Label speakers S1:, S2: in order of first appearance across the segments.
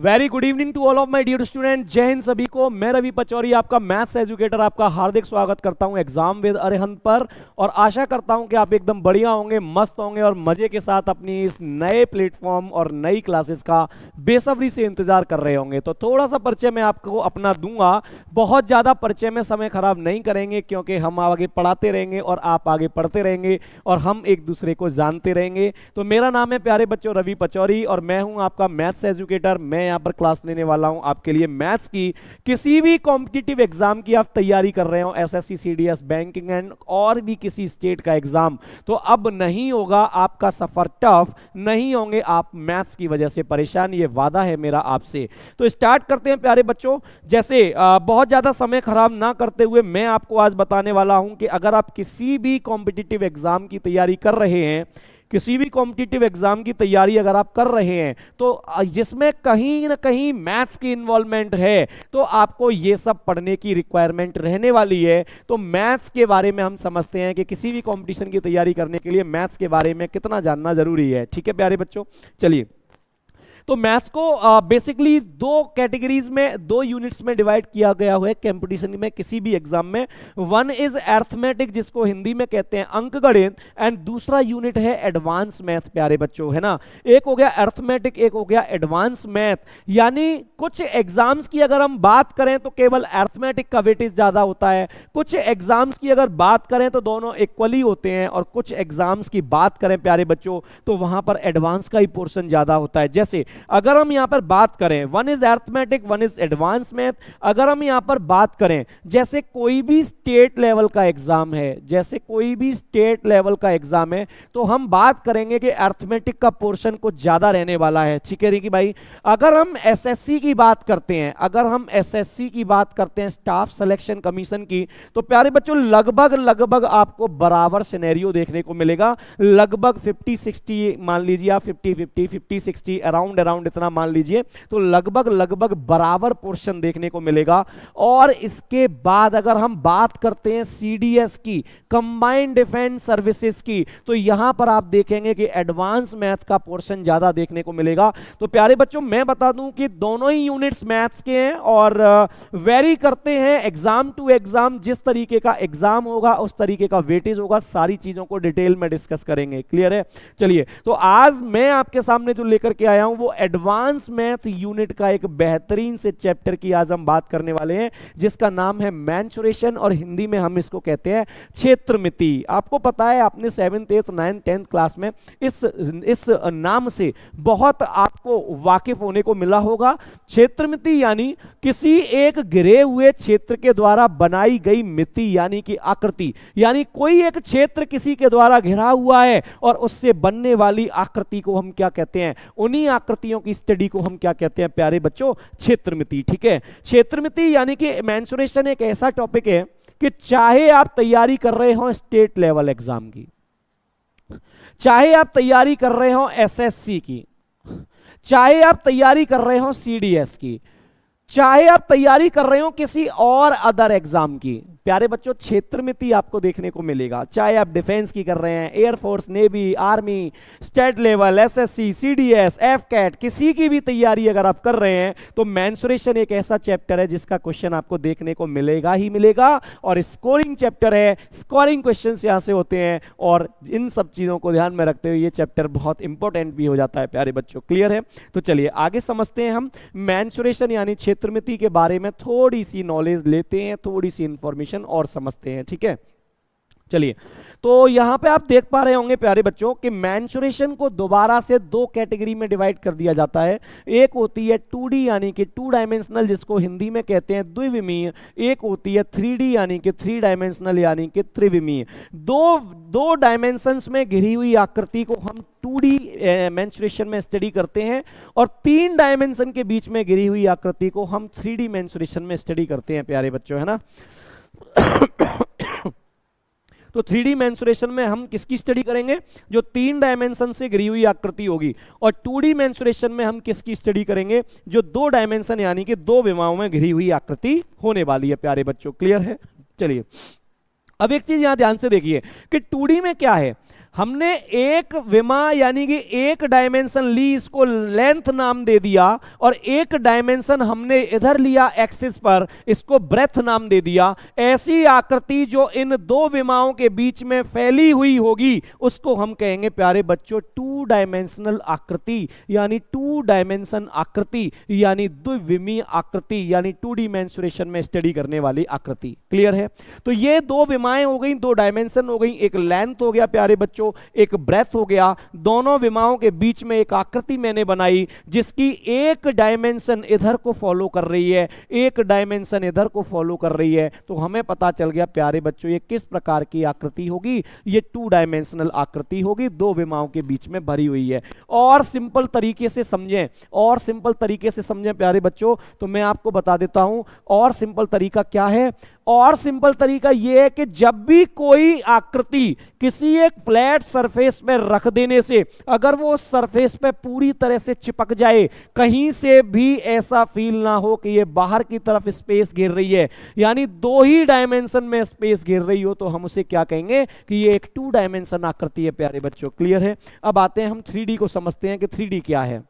S1: Very good evening to all of my dear student. जय हिंद सभी को। मैं रवि पचौरी, आपका मैथ्स एजुकेटर, आपका हार्दिक स्वागत करता हूं एग्जाम विद अरिहंत पर। और आशा करता हूं कि आप एकदम बढ़िया होंगे, मस्त होंगे और मजे के साथ अपनी इस नए प्लेटफॉर्म और नई क्लासेस का बेसब्री से इंतजार कर रहे होंगे। तो थोड़ा सा परिचय मैं आपको अपना दूंगा, बहुत ज्यादा परिचय में समय खराब नहीं करेंगे क्योंकि हम आगे पढ़ाते रहेंगे और आप आगे पढ़ते रहेंगे और हम एक दूसरे को जानते रहेंगे। तो मेरा नाम है प्यारे बच्चों रवि पचौरी और मैं हूं आपका मैथ्स एजुकेटर। मैं यहां पर क्लास लेने वाला हूं आपके लिए मैथ्स की। किसी भी कॉम्पिटिटिव एग्जाम की आप तैयारी कर रहे हो, एसएससी, सीडीएस, बैंकिंग एंड और भी किसी स्टेट का एग्जाम, तो अब नहीं होगा आपका सफर टफ, नहीं होंगे आप मैथ्स की वजह से परेशान, ये वादा है मेरा आपसे। तो स्टार्ट करते हैं प्यारे बच्चों। जैसे बहुत ज्यादा समय खराब ना करते हुए मैं आपको आज बताने वाला हूं कि अगर आप किसी भी कॉम्पिटिटिव एग्जाम की तैयारी कर रहे हैं, किसी भी कॉम्पिटिटिव एग्जाम की तैयारी अगर आप कर रहे हैं तो जिसमें कहीं ना कहीं मैथ्स की इन्वॉल्वमेंट है, तो आपको ये सब पढ़ने की रिक्वायरमेंट रहने वाली है। तो मैथ्स के बारे में हम समझते हैं कि किसी भी कंपटीशन की तैयारी करने के लिए मैथ्स के बारे में कितना जानना जरूरी है। ठीक है प्यारे बच्चों, चलिए। तो मैथ्स को बेसिकली दो कैटेगरीज में, दो यूनिट्स में डिवाइड किया गया हुआ है कंपटीशन में, किसी भी एग्जाम में। वन इज अरिथमेटिक, जिसको हिंदी में कहते हैं अंकगणित, एंड दूसरा यूनिट है एडवांस मैथ प्यारे बच्चों, है ना। एक हो गया अरिथमेटिक, एक हो गया एडवांस मैथ। यानी कुछ एग्जाम्स की अगर हम बात करें तो केवल अरिथमेटिक का वेटेज ज्यादा होता है, कुछ एग्जाम्स की अगर बात करें तो दोनों इक्वली होते हैं, और कुछ एग्जाम्स की बात करें प्यारे बच्चों तो वहां पर एडवांस का ही पोर्शन ज्यादा होता है। जैसे अगर हम यहां पर बात करें, one is arithmetic, one is advance math. अगर हम यहां पर बात करें, जैसे कोई भी स्टेट लेवल का एग्जाम है, जैसे कोई भी स्टेट लेवल का एग्जाम है, तो हम बात करेंगे कि अरिथमेटिक का पोर्शन कुछ ज्यादा रहने वाला है। ठीक है रिकी भाई। अगर हम एसएससी की बात करते हैं, अगर हम एसएससी की बात करते हैं, स्टाफ सिलेक्शन कमीशन की, तो प्यारे बच्चों लगभग लगभग आपको बराबर सिनेरियो देखने को मिलेगा। लगभग 50-60 मान लीजिए आप, 50-50, 50-60 अराउंड इतना मान लीजिए, तो लगभग लगभग बराबर पोर्शन देखने को मिलेगा। और इसके बाद अगर हम बात करते हैं सीडीएस की, कंबाइंड डिफेंस सर्विसेज की, तो यहां पर आप देखेंगे कि एडवांस मैथ का पोर्शन ज्यादा देखने को मिलेगा। तो प्यारे बच्चों मैं बता दूं कि दोनों ही यूनिट्स मैथ्स के हैं और वेरी करते हैं एग्जाम टू एग्जाम। जिस तरीके का एग्जाम होगा उस तरीके का वेटेज होगा। सारी चीजों को डिटेल में डिस्कस करेंगे। क्लियर है? चलिए, तो आज मैं आपके सामने जो लेकर के आया हूं वो एडवांस मैथ यूनिट का एक बेहतरीन से चैप्टर की आज हम बात करने वाले हैं, जिसका नाम है मेंसुरेशन, और हिंदी में हम इसको कहते हैं क्षेत्रमिति। आपको पता है, आपने 7th 8th 9th 10th class में इस नाम से बहुत आपको वाकिफ होने को मिला होगा। क्षेत्रमिति यानी किसी एक घिरे हुए क्षेत्र के द्वारा बनाई गई मिति, यानी कि आकृति। यानी कोई एक क्षेत्र किसी के द्वारा घिरा हुआ है और उससे बनने वाली आकृति को हम क्या कहते हैं, उन्हीं आकृतियों की स्टडी को हम क्या कहते हैं प्यारे बच्चों, क्षेत्रमिति। ठीक है, क्षेत्रमिति यानी कि मेंसुरेशन एक ऐसा टॉपिक है कि चाहे आप तैयारी कर रहे हो स्टेट लेवल एग्जाम की, चाहे आप तैयारी कर रहे हो एसएससी की, चाहे आप तैयारी कर रहे हो सीडीएस की, चाहे आप तैयारी कर रहे हो किसी और अदर एग्जाम की, प्यारे बच्चों क्षेत्रमिति आपको देखने को मिलेगा। चाहे आप डिफेंस की कर रहे हैं, air force, navy, army, state level, SSC, CDS, AFCAT, किसी की भी तैयारी अगर आप कर रहे हैं तो मेंसुरेशन एक ऐसा चैप्टर है जिसका क्वेश्चन आपको देखने को मिलेगा ही मिलेगा। और स्कोरिंग चैप्टर है, स्कोरिंग क्वेश्चन यहां से होते हैं, और इन सब चीजों को ध्यान में रखते हुए ये चैप्टर बहुत इंपॉर्टेंट भी हो जाता है प्यारे बच्चों। क्लियर है? तो चलिए आगे समझते हैं हम मेंसुरेशन यानी क्षेत्रमिति के बारे में थोड़ी सी नॉलेज लेते हैं, थोड़ी सी इंफॉर्मेशन और समझते हैं। ठीक है, चलिए। तो यहां पे आप देख पा रहे होंगे प्यारे बच्चों कि मेंसुरेशन को दोबारा से दो कैटेगरी में डिवाइड कर दिया जाता है। एक होती है 2D यानी कि 2 डायमेंशनल, जिसको हिंदी में कहते हैं द्विविमीय। एक होती है 3D यानी कि 3 डायमेंशनल यानी कि त्रिविमीय। दो डायमेंशंस में घिरी हुई आकृति को हम 2D मेंसुरेशन में स्टडी करते हैं, और 3 डायमेंशन के बीच में घिरी हुई आकृति को हम 3D मेंसुरेशन में स्टडी करते हैं प्यारे बच्चों, है ना। तो 3D मेंसुरेशन में हम किसकी स्टडी करेंगे, जो 3 डायमेंशन से घिरी हुई आकृति होगी, और 2D मेंसुरेशन में हम किसकी स्टडी करेंगे, जो 2 डायमेंशन यानी कि 2 विमाओं में घिरी हुई आकृति होने वाली है प्यारे बच्चों। क्लियर है? चलिए, अब एक चीज यहां ध्यान से देखिए कि 2D में क्या है, हमने एक विमा यानी कि एक डायमेंशन ली, इसको लेंथ नाम दे दिया, और एक डायमेंशन हमने इधर लिया एक्सिस पर, इसको ब्रेथ नाम दे दिया। ऐसी आकृति जो इन दो विमाओं के बीच में फैली हुई होगी उसको हम कहेंगे प्यारे बच्चों टू डायमेंशनल आकृति, यानी टू डायमेंशन आकृति, यानी द्विविमीय आकृति, यानी 2D मेंसुरेशन में स्टडी करने वाली आकृति। क्लियर है? तो ये दो विमाएं हो गई, दो डायमेंशन हो गई, एक लेंथ हो गया प्यारे बच्चों, एक ब्रेथ हो गया। दोनों विमाओं के बीच में एक आकृति मैंने बनाई जिसकी एक डायमेंशन इधर को फॉलो कर रही है, एक डायमेंशन इधर को फॉलो कर रही है। तो हमें पता चल गया प्यारे बच्चों ये किस प्रकार की आकृति होगी, ये टू डायमेंशनल आकृति होगी, दो विमाओं के बीच में भरी हुई है। और सिंपल तरीके से समझें, और सिंपल तरीके से समझें प्यारे बच्चों, तो मैं आपको बता देता हूं और सिंपल तरीका क्या है। और सिंपल तरीका यह है कि जब भी कोई आकृति किसी एक फ्लैट सरफेस पे रख देने से अगर वो सरफेस पे पूरी तरह से चिपक जाए, कहीं से भी ऐसा फील ना हो कि ये बाहर की तरफ स्पेस घेर रही है, यानी दो ही डायमेंशन में स्पेस घेर रही हो, तो हम उसे क्या कहेंगे कि ये एक टू डायमेंशन आकृति है प्यारे बच्चों। क्लियर है? अब आते हैं हम 3D को समझते हैं कि 3D क्या है।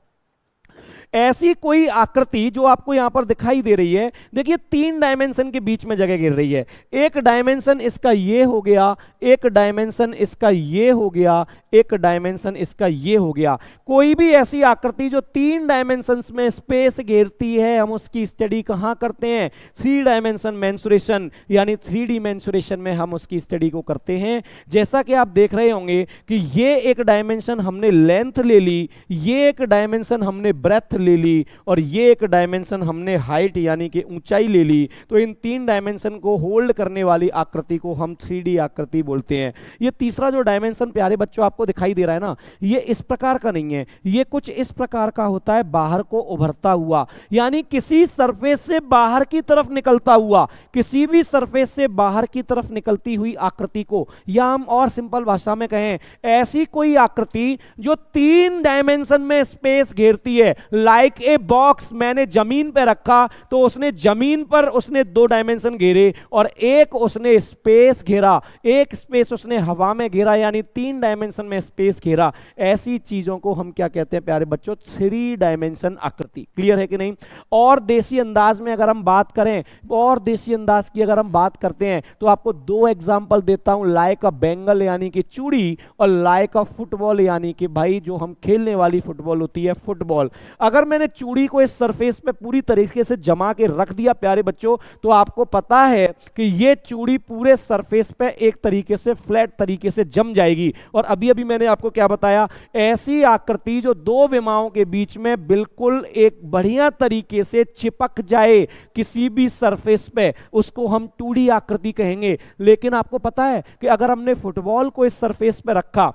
S1: ऐसी कोई आकृति जो आपको यहां पर दिखाई दे रही है, देखिए तीन डायमेंशन के बीच में जगह गिर रही है। एक डायमेंशन इसका ये हो गया, एक डायमेंशन इसका ये हो गया, एक डायमेंशन इसका ये हो गया। कोई भी ऐसी आकृति जो तीन डायमेंशंस में स्पेस घेरती है, हम उसकी स्टडी कहां करते हैं? 3 डायमेंशन मेंसुरेशन, यानी 3D मेंसुरेशन में हम उसकी स्टडी को करते हैं। जैसा कि आप देख रहे होंगे कि ये एक डायमेंशन हमने लेंथ ले ली, ये एक डायमेंशन हमने ब्रेथ ले ली, और ये एक डायमेंशन हमने हाइट यानी कि ऊंचाई ले ली। तो इन तीन डायमेंशन को होल्ड करने वाली आकृति को हम 3D आकृति बोलते हैं। ये तीसरा जो डायमेंशन प्यारे बच्चों आपको दिखाई दे रहा है ना, ये इस प्रकार का नहीं है, ये कुछ इस प्रकार का होता है, बाहर को उभरता हुआ, यानी किसी सरफेस से बाहर की तरफ निकलता हुआ, किसी भी सरफेस से बाहर की तरफ निकलती हुई आकृति को, या हम और सिंपल भाषा में कहें ऐसी कोई आकृति जो तीन डायमेंशन में स्पेस घेरती है। लाइक ए बॉक्स, मैंने जमीन पर रखा तो उसने जमीन पर उसने दो डायमेंशन घेरे, और एक उसने स्पेस घेरा, एक स्पेस उसने हवा में घेरा, यानी तीन डायमेंशन में स्पेस घेरा। ऐसी चीजों को हम क्या कहते हैं प्यारे बच्चों? 3 डायमेंशन आकृति। क्लियर है कि नहीं? और देसी अंदाज में अगर हम बात करें, और देसी अंदाज की अगर हम बात करते हैं, तो आपको दो एग्जांपल देता हूं, लाइक अ बेंगल यानी कि चूड़ी, और लाइक अ फुटबॉल यानी कि भाई जो हम खेलने वाली फुटबॉल होती है, फुटबॉल। अगर मैंने चूड़ी को इस सरफेस पे पूरी तरीके से जमा के रख दिया प्यारे बच्चों, तो आपको पता है कि ये चूड़ी पूरे सरफेस पे एक तरीके से फ्लैट तरीके से जम जाएगी। और अभी अभी मैंने आपको क्या बताया? ऐसी आकृति जो दो विमाओं के बीच में बिल्कुल एक बढ़िया तरीके से चिपक जाए किसी भी सरफेस पे, उसको हम 2D आकृति कहेंगे। लेकिन आपको पता है कि अगर हमने फुटबॉल को इस सरफेस पे रखा,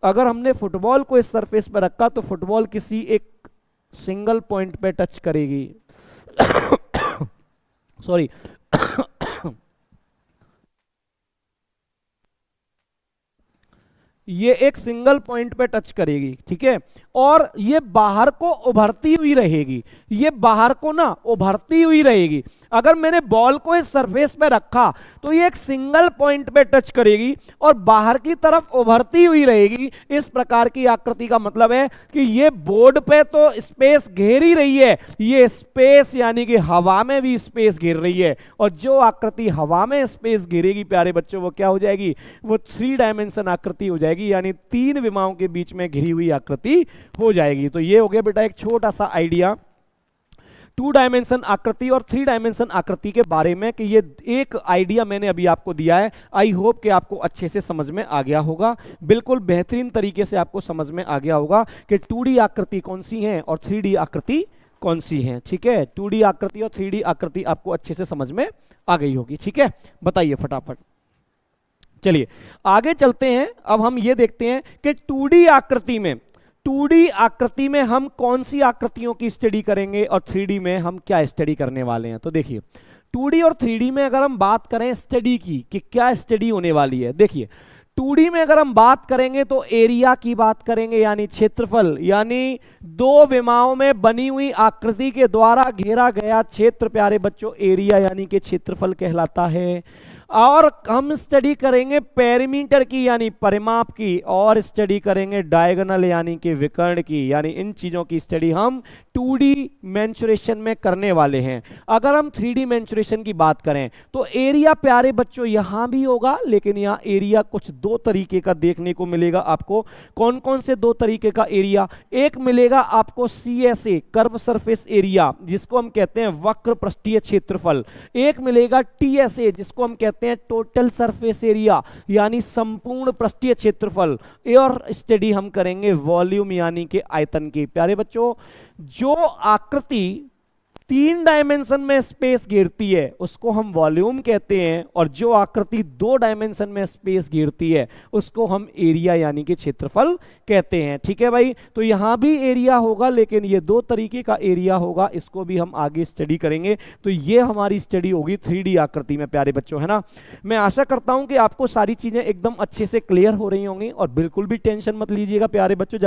S1: अगर हमने फुटबॉल को इस सरफेस पे रखा, तो फुटबॉल किसी एक सिंगल पॉइंट पे टच करेगी सॉरी ये एक सिंगल पॉइंट पे टच करेगी, ठीक है, और ये बाहर को उभरती हुई रहेगी, ये बाहर को ना उभरती हुई रहेगी। अगर मैंने बॉल को इस सरफेस पे रखा तो ये एक सिंगल पॉइंट पे टच करेगी और बाहर की तरफ उभरती हुई रहेगी। इस प्रकार की आकृति का मतलब है कि ये बोर्ड पे तो स्पेस घेर ही रही है, ये स्पेस यानी कि हवा में भी स्पेस घेर रही है, और जो आकृति हवा में स्पेस घेरेगी प्यारे बच्चों, वो क्या हो जाएगी? वो 3 डायमेंशन आकृति हो जाएगी, यानी तीन विमाओं के बीच में घिरी हुई आकृति हो जाएगी। तो ये हो गया बेटा एक छोटा सा आइडिया 2 डायमेंशन आकृति और 3 डायमेंशन आकृति के बारे में, कि ये एक आइडिया मैंने अभी आपको दिया है। आई होप कि आपको अच्छे से समझ में आ गया होगा, बिल्कुल बेहतरीन तरीके से आपको समझ में आ गया होगा कि 2D आकृति कौन सी है और 3D आकृति कौन सी है। ठीक है, 2D आकृति और 3D आकृति आपको अच्छे से समझ में आ गई होगी। ठीक है, बताइए फटाफट। चलिए आगे चलते हैं। अब हम ये देखते हैं कि 2D आकृति में हम कौन सी आकृतियों की स्टडी करेंगे और 3D में हम क्या स्टडी करने वाले हैं। तो देखिए 2D और 3D में अगर हम बात करें स्टडी की कि क्या स्टडी होने वाली है, देखिए 2D में अगर हम बात करेंगे तो एरिया की बात करेंगे, यानी क्षेत्रफल, यानी दो विमाओं में बनी हुई आकृति के द्वारा घेरा गया क्षेत्र प्यारे बच्चों एरिया यानी कि क्षेत्रफल कहलाता है। और हम स्टडी करेंगे पेरीमीटर की यानी परिमाप की, और स्टडी करेंगे डायगोनल यानी कि विकर्ण की, यानी इन चीजों की स्टडी हम 2D मेंसुरेशन में करने वाले हैं। अगर हम 3D मेंसुरेशन की बात करें तो एरिया प्यारे बच्चों यहां भी होगा, लेकिन यहां एरिया कुछ दो तरीके का देखने को मिलेगा आपको। कौन कौन से दो तरीके का एरिया? एक मिलेगा आपको CSA कर्व सरफेस एरिया, जिसको हम कहते हैं वक्र पृष्ठीय क्षेत्रफल। एक मिलेगा TSA जिसको हम कहते हैं टोटल सरफेस एरिया यानी संपूर्ण पृष्ठीय क्षेत्रफल। और स्टडी हम करेंगे वॉल्यूम यानी कि आयतन की। प्यारे बच्चों, जो आकृति 3 डायमेंशन में स्पेस घेरती है उसको हम वॉल्यूम कहते हैं, और जो आकृति 2 डायमेंशन में स्पेस घेरती है उसको हम एरिया यानी कि क्षेत्रफल कहते हैं। ठीक है भाई, तो यहां भी एरिया होगा, लेकिन ये 2 तरीके का एरिया होगा, इसको भी हम आगे स्टडी करेंगे। तो ये हमारी स्टडी होगी 3D आकृति में प्यारे बच्चों, है ना। मैं आशा करता हूं कि आपको सारी चीजें एकदम अच्छे से क्लियर हो रही होंगी, और बिल्कुल भी टेंशन मत लीजिएगा प्यारे बच्चों।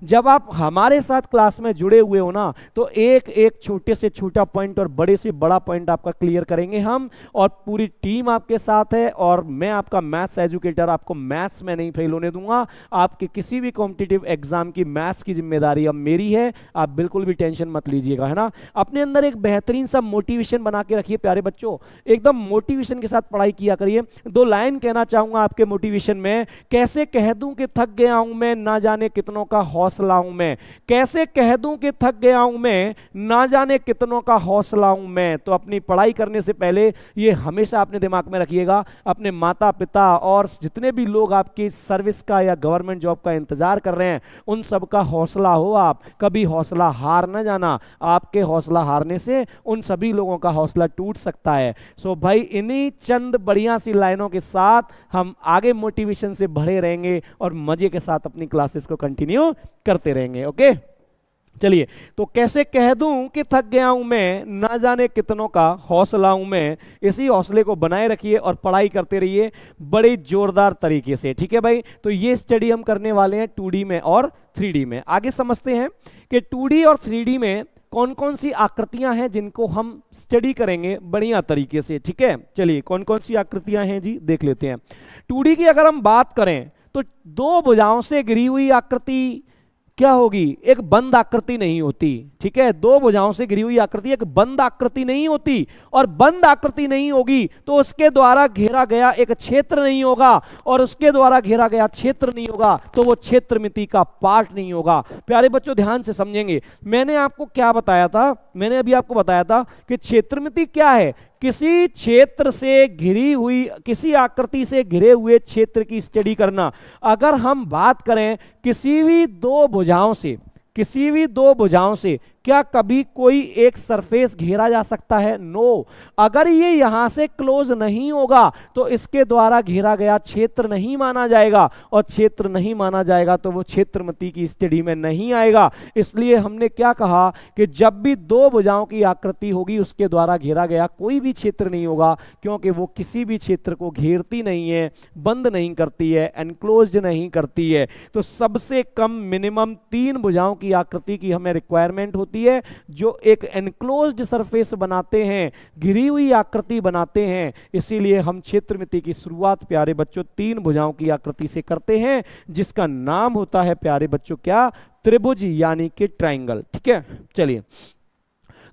S1: जब आप हमारे साथ क्लास में जुड़े हुए हो ना, तो एक एक छोटे से छोटा पॉइंट और बड़े से बड़ा पॉइंट आपका क्लियर करेंगे हम, और पूरी टीम आपके साथ है। और मैं आपका मैथ्स एजुकेटर, आपको मैथ्स में नहीं फेल होने दूंगा। आपके किसी भी कॉम्पिटिटिव एग्जाम की मैथ्स की जिम्मेदारी अब मेरी है, आप बिल्कुल भी टेंशन मत लीजिएगा, है ना। अपने अंदर एक बेहतरीन सा मोटिवेशन बना के रखिए प्यारे बच्चों, एकदम मोटिवेशन के साथ पढ़ाई किया करिए। 2 लाइन कहना चाहूंगा आपके मोटिवेशन में। कैसे कह दूं कि थक गया हूं मैं, ना जाने कितनों का हौसला हूं मैं। कैसे कह दूं कि थक गया हूं मैं, ना जाने कितनों का हौसला हूं मैं। तो अपनी पढ़ाई करने से पहले ये हमेशा अपने दिमाग में रखिएगा। अपने माता पिता और जितने भी लोग आपकी सर्विस का या गवर्नमेंट जॉब का इंतजार कर रहे हैं, उन सब का हौसला हो आप, कभी हौसला हार ना जाना। आपके हौसला हारने से उन सभी लोगों का हौसला टूट सकता है। सो भाई, इन्हीं चंद बढ़िया सी लाइनों के साथ हम आगे मोटिवेशन से भरे रहेंगे और मजे के साथ अपनी क्लासेस को कंटिन्यू करते रहेंगे। ओके, चलिए। तो कैसे कह दूं कि थक गया हूं मैं, ना जाने कितनों का हौसला हूं मैं। इसी हौसले को बनाए रखिए और पढ़ाई करते रहिए बड़े जोरदार तरीके से। ठीक है भाई, तो ये स्टडी हम करने वाले हैं 2D में और 3D में। आगे समझते हैं कि 2D और 3D में कौन कौन सी आकृतियां हैं जिनको हम स्टडी करेंगे बढ़िया तरीके से। ठीक है, चलिए कौन कौन सी आकृतियां हैं जी, देख लेते हैं। 2D की अगर हम बात करें तो 2 भुजाओं से घिरी हुई आकृति क्या होगी? एक बंद आकृति नहीं होती। ठीक है, 2 भुजाओं से घिरी हुई आकृति एक बंद आकृति नहीं होती, और बंद आकृति नहीं होगी तो उसके द्वारा घेरा गया एक क्षेत्र नहीं होगा, और उसके द्वारा घेरा गया क्षेत्र नहीं होगा तो वो क्षेत्रमिति का पार्ट नहीं होगा। प्यारे बच्चों, ध्यान से समझेंगे। मैंने आपको क्या बताया था? मैंने अभी आपको बताया था कि क्षेत्रमिति क्या है? किसी क्षेत्र से घिरी हुई, किसी आकृति से घिरे हुए क्षेत्र की स्टडी करना। अगर हम बात करें किसी भी 2 भुजाओं से, किसी भी 2 भुजाओं से क्या कभी कोई एक सरफेस घेरा जा सकता है? नो। अगर ये यहां से क्लोज नहीं होगा तो इसके द्वारा घेरा गया क्षेत्र नहीं माना जाएगा, और क्षेत्र नहीं माना जाएगा तो वो क्षेत्रमिति की स्टडी में नहीं आएगा। इसलिए हमने क्या कहा कि जब भी 2 भुजाओं की आकृति होगी उसके द्वारा घेरा गया कोई भी क्षेत्र नहीं होगा, क्योंकि वो किसी भी क्षेत्र को घेरती नहीं है, बंद नहीं करती है, एनक्लोज्ड नहीं करती है। तो सबसे कम मिनिमम 3 भुजाओं की आकृति की हमें रिक्वायरमेंट होती है, जो एक एनक्लोज्ड सरफेस बनाते हैं, घिरी हुई आकृति बनाते हैं। इसीलिए हम क्षेत्रमिति की शुरुआत प्यारे बच्चों 3 भुजाओं की आकृति से करते हैं, जिसका नाम होता है प्यारे बच्चों क्या? त्रिभुज यानी कि ट्राइंगल। ठीक है, चलिए।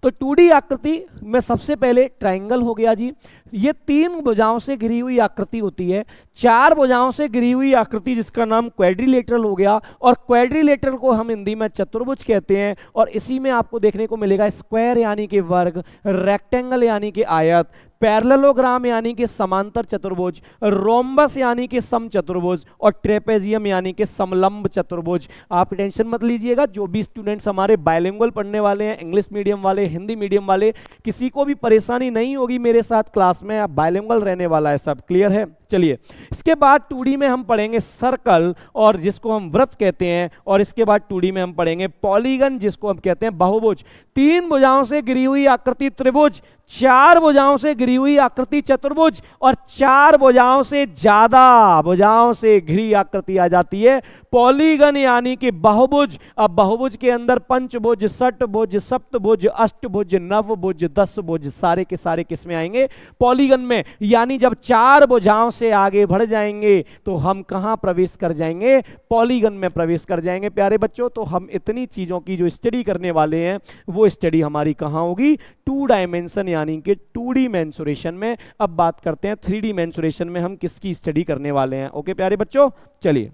S1: तो 2D आकृति में सबसे पहले ट्राइंगल हो गया जी। ये 3 भुजाओं से घिरी हुई आकृति होती है। 4 भुजाओं से घिरी हुई आकृति जिसका नाम क्वाड्रिलेटरल हो गया, और क्वाड्रिलेटरल को हम हिंदी में चतुर्भुज कहते हैं। और इसी में आपको देखने को मिलेगा स्क्वायर यानी कि वर्ग, रेक्टेंगल यानी कि आयत, पैरेललोग्राम यानी कि समांतर चतुर्भुज, रोम्बस यानी कि समचतुर्भुज, और ट्रेपेजियम यानी कि समलंब चतुर्भुज। आप टेंशन मत लीजिएगा, जो भी स्टूडेंट्स हमारे बायलिंगुअल पढ़ने वाले हैं, इंग्लिश मीडियम वाले, हिंदी मीडियम वाले, किसी को भी परेशानी नहीं होगी मेरे साथ क्लास में। आप बायलिंगुअल रहने वाला है, सब क्लियर है। चलिए, इसके बाद 2D में हम पढ़ेंगे सर्कल, और जिसको हम वृत्त कहते हैं, और इसके बाद 2D में हम पढ़ेंगे पॉलीगन, जिसको हम कहते हैं बहुभुज। 3 भुजाओं से घिरी हुई आकृति त्रिभुज, चार भुजाओं से घिरी हुई आकृति चतुर्भुज, और चार भुजाओं से ज्यादा भुजाओं से घिरी आकृति आ जाती है पॉलीगन यानी कि बहुभुज। अब बहुभुज के अंदर पंचभुज, षटभुज, सप्तभुज, अष्टभुज, नवभुज, दसभुज सारे के सारे किसमें आएंगे? पॉलीगन में। यानी जब चार भुजाओं से आगे बढ़ जाएंगे तो हम कहां प्रवेश कर जाएंगे? पॉलीगन में प्रवेश कर जाएंगे प्यारे बच्चों। तो हम इतनी चीजों की जो स्टडी करने वाले हैं वो स्टडी हमारी कहां होगी? टू डायमेंशन यानी कि 2D मेंसुरेशन में। अब बात करते हैं 3D मेंसुरेशन में हम किसकी स्टडी करने वाले हैं। ओके प्यारे बच्चों, चलिए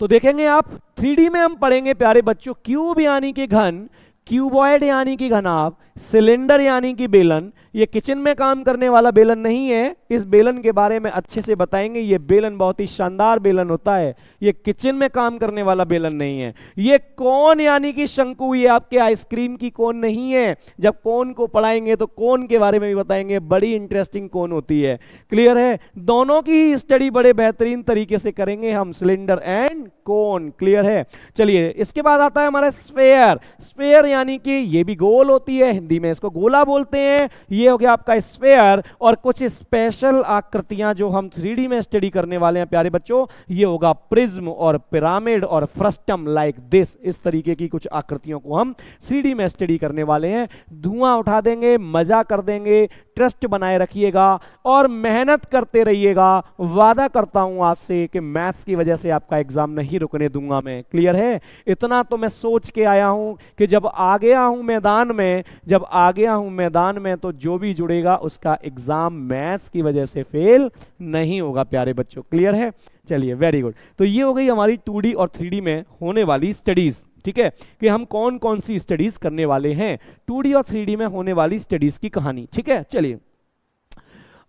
S1: तो देखेंगे आप 3D में हम पढ़ेंगे प्यारे बच्चों क्यूब यानी कि घन, क्यूबॉइड यानी कि घनाभ, सिलेंडर यानी कि बेलन। ये किचन में काम करने वाला बेलन नहीं है, इस बेलन के बारे में अच्छे से बताएंगे। ये बेलन बहुत ही शानदार बेलन होता है, ये किचन में काम करने वाला बेलन नहीं है। ये कोन यानी कि शंकु, ये आपके आइसक्रीम की कोन नहीं है। जब कोन को पढ़ाएंगे तो कोन के बारे में भी बताएंगे, बड़ी इंटरेस्टिंग कोन होती है। क्लियर है? दोनों की स्टडी बड़े बेहतरीन तरीके से करेंगे हम, सिलेंडर एंड कोन। क्लियर है? चलिए इसके बाद आता है हमारा स्फेयर। स्फेयर यानी कि ये भी गोल होती है, हिंदी में इसको गोला बोलते हैं। ये हो गया आपका स्फेयर। और कुछ स्पेशल आकृतियां जो हम 3D में स्टडी करने वाले हैं प्यारे बच्चों, ये होगा प्रिज्म और पिरामिड और फ्रस्टम लाइक दिस। इस तरीके की कुछ आकृतियों को हम 3D में स्टडी करने वाले हैं। धुआं उठा देंगे, मजा कर देंगे, ट्रस्ट बनाए रखिएगा और मेहनत करते रहिएगा। वादा करता हूं आपसे कि मैथ्स की वजह से आपका एग्जाम नहीं रुकने दूंगा मैं। क्लियर है? इतना तो मैं सोच के आया हूं कि जब आ गया हूं मैदान में, जब आ गया हूं मैदान में तो जो भी जुड़ेगा उसका एग्जाम मैथ्स की वजह से फेल नहीं होगा प्यारे बच्चों। क्लियर है? चलिए वेरी गुड। तो ये हो गई हमारी 2D और 3D में होने वाली स्टडीज। ठीक है कि हम कौन कौन सी स्टडीज करने वाले हैं 2D और 3D में होने वाली स्टडीज की कहानी। ठीक है, चलिए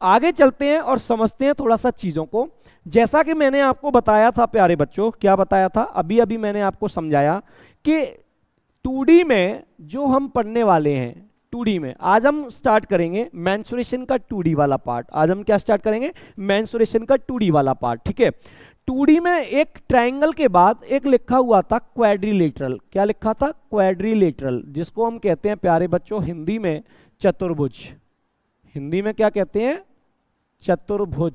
S1: आगे चलते हैं और समझते हैं थोड़ा सा चीजों को। जैसा कि मैंने आपको बताया था प्यारे बच्चों, क्या बताया था? अभी अभी मैंने आपको समझाया कि 2D में जो हम पढ़ने वाले हैं, 2D में आज हम स्टार्ट करेंगे मेंसुरेशन का 2D वाला पार्ट। आज हम क्या स्टार्ट करेंगे? मेंसुरेशन का 2D वाला पार्ट। ठीक है, 2D में एक ट्रायंगल के बाद एक लिखा हुआ था क्वाड्रिलेटरल। क्या लिखा था? क्वाड्रिलेटरल, जिसको हम कहते हैं प्यारे बच्चों हिंदी में चतुर्भुज। हिंदी में क्या कहते हैं? चतुर्भुज,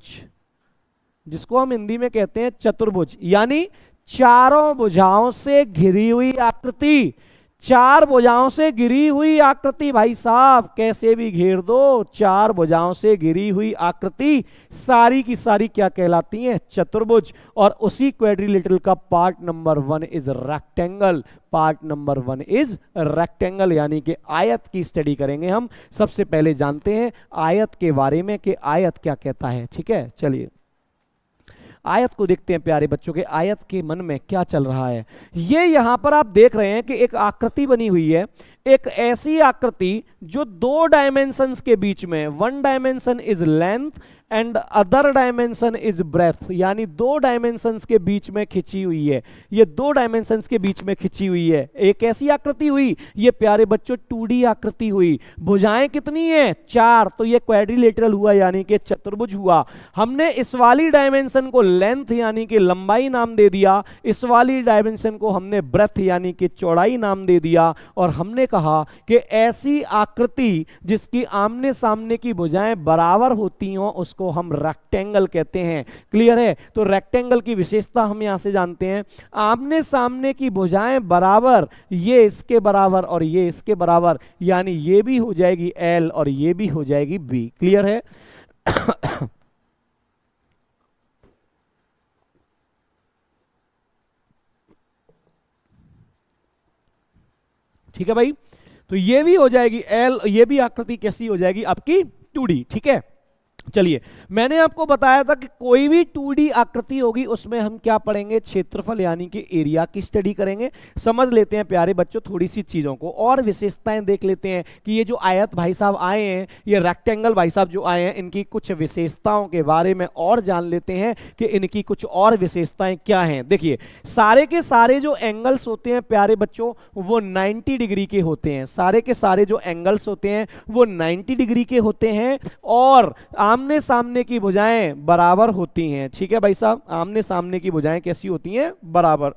S1: जिसको हम हिंदी में कहते हैं चतुर्भुज, यानी चारों भुजाओं से घिरी हुई आकृति। चार भुजाओं से घिरी हुई आकृति भाई साहब, कैसे भी घेर दो, चार भुजाओं से घिरी हुई आकृति सारी की सारी क्या कहलाती हैं? चतुर्भुज। और उसी क्वाड्रिलेटरल का part number 1 is rectangle. Part number 1 is rectangle, यानी कि आयत की स्टडी करेंगे हम। सबसे पहले जानते हैं आयत के बारे में कि आयत क्या कहता है। ठीक है, चलिए आयत को देखते हैं प्यारे बच्चों के आयत के मन में क्या चल रहा है। ये यहां पर आप देख रहे हैं कि एक आकृति बनी हुई है, एक ऐसी आकृति जो दो डायमेंशंस के बीच में, one dimension is length and other dimension is breadth, यानी दो डायमेंशंस के बीच में खिंची हुई है। ये दो डायमेंशंस के बीच में खिंची हुई है, एक ऐसी आकृति हुई। ये प्यारे बच्चों 2D आकृति हुई। भुजाएं कितनी हैं? 4, तो ये क्वाड्रिलेटरल हुआ यानी कि चतुर्भुज हुआ। हमने इस वाली डायमेंशन को लेंथ यानी कि लंबाई नाम दे दिया, इस वाली डायमेंशन को हमने ब्रेथ यानी कि चौड़ाई नाम दे दिया, और हमने कहा कि ऐसी आकृति जिसकी आमने सामने की भुजाएं बराबर होती हों उसको हम रेक्टेंगल कहते हैं। क्लियर है? तो रेक्टेंगल की विशेषता हम यहां से जानते हैं, आमने सामने की भुजाएं बराबर, ये इसके बराबर और ये इसके बराबर, यानी ये भी हो जाएगी L और ये भी हो जाएगी B। क्लियर है? ठीक है भाई, तो ये भी हो जाएगी L, ये भी आकृति कैसी हो जाएगी आपकी 2D। ठीक है, चलिए मैंने आपको बताया था कि कोई भी 2D आकृति होगी उसमें हम क्या पढ़ेंगे? क्षेत्रफल यानी कि एरिया की स्टडी करेंगे। समझ लेते हैं प्यारे बच्चों थोड़ी सी चीजों को और विशेषताएं देख लेते हैं कि ये जो आयत भाई साहब आए हैं, ये रेक्टेंगल भाई साहब जो आए हैं, इनकी कुछ विशेषताओं के बारे में और जान लेते हैं कि इनकी कुछ और विशेषताएं क्या हैं। देखिए सारे के सारे जो एंगल्स होते हैं प्यारे बच्चों वो 90 डिग्री के होते हैं। सारे के सारे जो एंगल्स होते हैं वो 90 डिग्री के होते हैं और आमने सामने की भुजाएं बराबर होती हैं। ठीक है भाई साहब, आमने सामने की भुजाएं कैसी होती हैं? बराबर।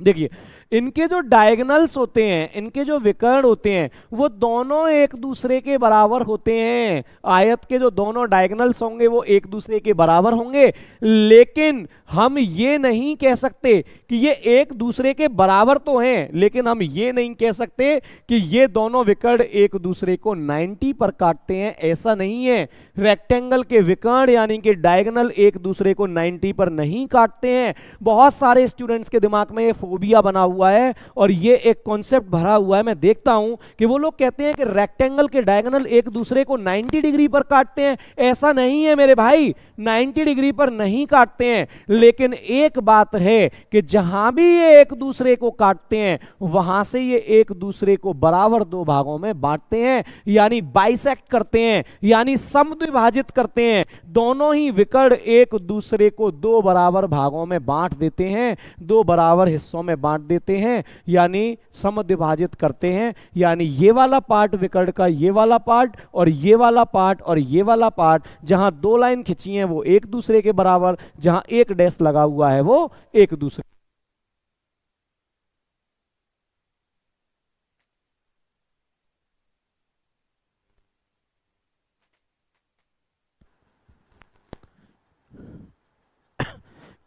S1: देखिए इनके जो डायगोनल्स होते हैं, इनके जो विकर्ण होते हैं, वो दोनों एक दूसरे के बराबर होते हैं। आयत के जो दोनों डायगोनल्स होंगे वो एक दूसरे के बराबर होंगे, लेकिन हम ये नहीं कह सकते कि ये एक दूसरे के बराबर तो हैं, लेकिन हम ये नहीं कह सकते कि ये दोनों विकर्ण एक दूसरे को 90 पर काटते हैं। ऐसा नहीं है। रेक्टेंगल के विकर्ण यानी कि डायगोनल एक दूसरे को 90 पर नहीं काटते हैं। बहुत सारे स्टूडेंट्स के दिमाग में ये फोबिया बना हुआ है और ये एक कॉन्सेप्ट भरा हुआ है। मैं देखता हूं कि वो लोग कहते हैं कि रेक्टेंगल के डायगोनल एक दूसरे को 90 डिग्री पर काटते हैं। ऐसा नहीं है मेरे भाई, 90 डिग्री पर नहीं काटते हैं, लेकिन एक बात है कि जहां भी ये एक दूसरे को काटते हैं वहां से ये एक दूसरे को बराबर दो भागों में बांटते हैं, यानी बाइसेक्ट करते हैं, यानी समद्विभाजित करते हैं। दोनों ही विकर्ण एक दूसरे को दो बराबर भागों में बांट देते हैं, दो बराबर हिस्सों में बांट देते हैं, यानी समद्विभाजित करते हैं। यानी ये वाला पार्ट विकर्ण का, ये वाला पार्ट और ये वाला पार्ट और ये वाला पार्ट, जहां दो लाइन खिंची हैं वो एक दूसरे के बराबर, जहां एक डैश लगा हुआ है वो एक दूसरे।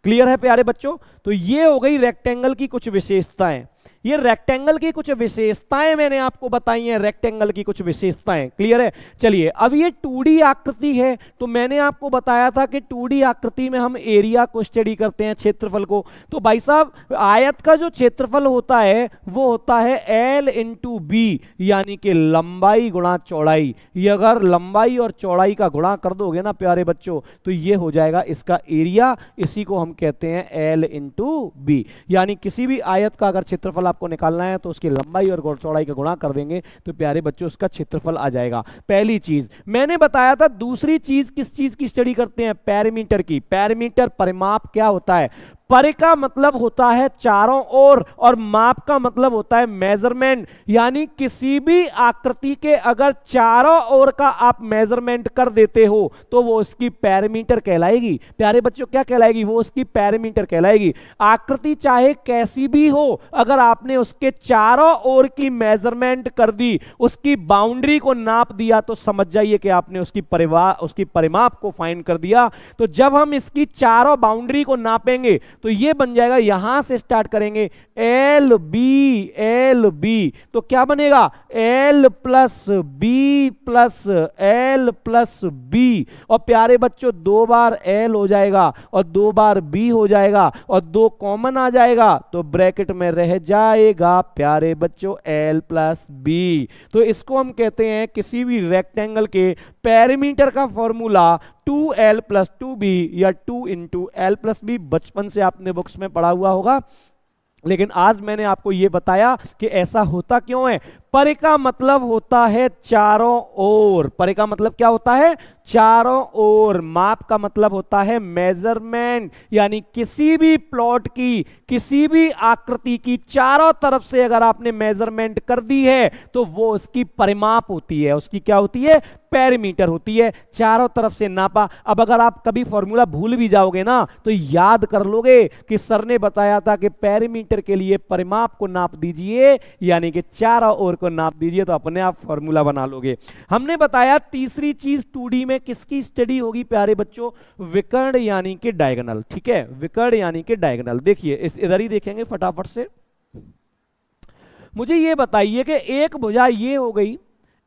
S1: क्लियर है प्यारे बच्चों? तो ये हो गई रेक्टेंगल की कुछ विशेषताएं। ये रेक्टेंगल की कुछ विशेषताएं मैंने आपको बताई हैं, रेक्टेंगल की कुछ विशेषताएं। क्लियर है? चलिए, अब ये 2D आकृति है, तो मैंने आपको बताया था कि 2D आकृति में हम एरिया को स्टडी करते हैं, क्षेत्रफल को। तो भाई साहब, आयत का जो क्षेत्रफल होता है वो होता है L इंटू बी, यानी कि लंबाई गुणा चौड़ाई। ये अगर लंबाई और चौड़ाई का गुणा कर दोगे ना प्यारे बच्चों, तो ये हो जाएगा इसका एरिया। इसी को हम कहते हैं L इंटू बी। यानी किसी भी आयत का अगर क्षेत्रफल आपको निकालना है तो उसकी लंबाई और चौड़ाई का गुणा कर देंगे तो प्यारे बच्चों उसका क्षेत्रफल आ जाएगा। पहली चीज मैंने बताया था। दूसरी चीज किस चीज की स्टडी करते हैं? पैरामीटर की। पैरामीटर परिमाप क्या होता है? परि का मतलब होता है चारों ओर और माप का मतलब होता है मेजरमेंट। यानी किसी भी आकृति के अगर चारों ओर का आप मेजरमेंट कर देते हो तो वो उसकी पैरामीटर कहलाएगी। प्यारे बच्चों क्या कहलाएगी? वो उसकी पैरामीटर कहलाएगी। आकृति चाहे कैसी भी हो, अगर आपने उसके चारों ओर की मेजरमेंट कर दी, उसकी बाउंड्री को नाप दिया, तो समझ जाइए कि आपने उसकी परिमाप को फाइंड कर दिया। तो जब हम इसकी चारों बाउंड्री को नापेंगे तो ये बन जाएगा, यहां से स्टार्ट करेंगे एल बी, तो क्या बनेगा? L plus B plus L plus B. और प्यारे बच्चों दो बार एल हो जाएगा और दो बार बी हो जाएगा और दो कॉमन आ जाएगा तो ब्रैकेट में रह जाएगा प्यारे बच्चों एल प्लस बी। तो इसको हम कहते हैं किसी भी रेक्टेंगल के पैरामीटर का फॉर्मूला 2l प्लस 2b या 2 इंटू एल प्लस बी। बचपन से आपने बुक्स में पढ़ा हुआ होगा, लेकिन आज मैंने आपको यह बताया कि ऐसा होता क्यों है। परि का मतलब होता है चारों ओर। परि का मतलब क्या होता है? चारों ओर। माप का मतलब होता है मेजरमेंट, यानी किसी भी प्लॉट की, किसी भी आकृति की चारों तरफ से अगर आपने मेजरमेंट कर दी है तो वो उसकी परिमाप होती है। उसकी क्या होती है? पैरामीटर होती है। चारों तरफ से नापा। अब अगर आप कभी फॉर्मूला भूल भी जाओगे ना तो याद कर लोगे कि सर ने बताया था कि पैरामीटर के लिए परिमाप को नाप दीजिए, यानी कि चारों ओर को नाप दीजिए, तो अपने आप फॉर्मूला बना लोगे। हमने बताया तीसरी चीज 2D में किसकी स्टडी होगी प्यारे बच्चों? विकर्ण यानी कि डायगोनल। ठीक है, विकर्ण यानी कि डायगोनल। देखिए इधर ही देखेंगे फटाफट से। मुझे ये बताइए कि एक भुजा ये हो गई,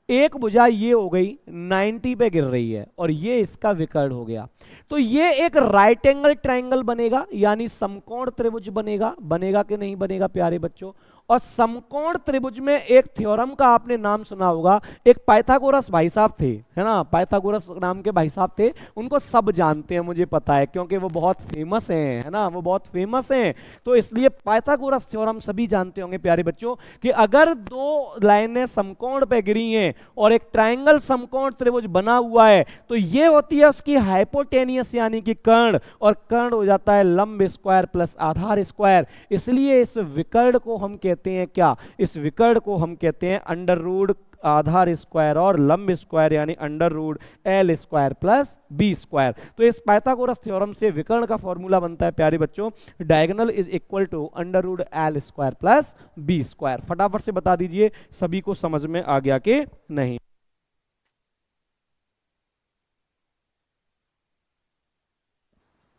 S1: एक भुजा ये हो गई 90 पे गिर रही है और ये इसका विकर्ण हो गया, तो ये एक राइट एंगल ट्रायंगल बनेगा, यानी समकोण त्रिभुज बनेगा। बनेगा कि नहीं बनेगा प्यारे बच्चों? और समकोण त्रिभुज में एक थ्योरम का आपने नाम सुना होगा। एक पाइथागोरस भाई साहब थे, है ना, पाइथागोरस नाम के भाई साहब थे। उनको सब जानते हैं, मुझे पता है, क्योंकि वो बहुत फेमस हैं, है ना, वो बहुत फेमस हैं। तो इसलिए पाइथागोरस थ्योरम सभी जानते होंगे प्यारे बच्चों कि अगर दो लाइनें समकोण पे गिरी हैं और एक ट्रायंगल समकोण त्रिभुज बना हुआ है तो ये होती है उसकी हाइपोटेनियस यानी कि कर्ण, और कर्ण हो जाता है लंब स्क्वायर प्लस आधार स्क्वायर। इसलिए इस विकर्ण को हम कहते कहते हैं क्या, इस विकर्ण को हम कहते हैं अंडर रूट आधार स्क्वायर और लंब स्क्वायर यानी under root L square plus B square. तो इस पाइथागोरस थ्योरम से विकर्ण का फॉर्मूला बनता है प्यारे बच्चों, diagonal is equal to under root L square plus B square. फटाफट से बता दीजिए सभी को समझ में आ गया कि नहीं।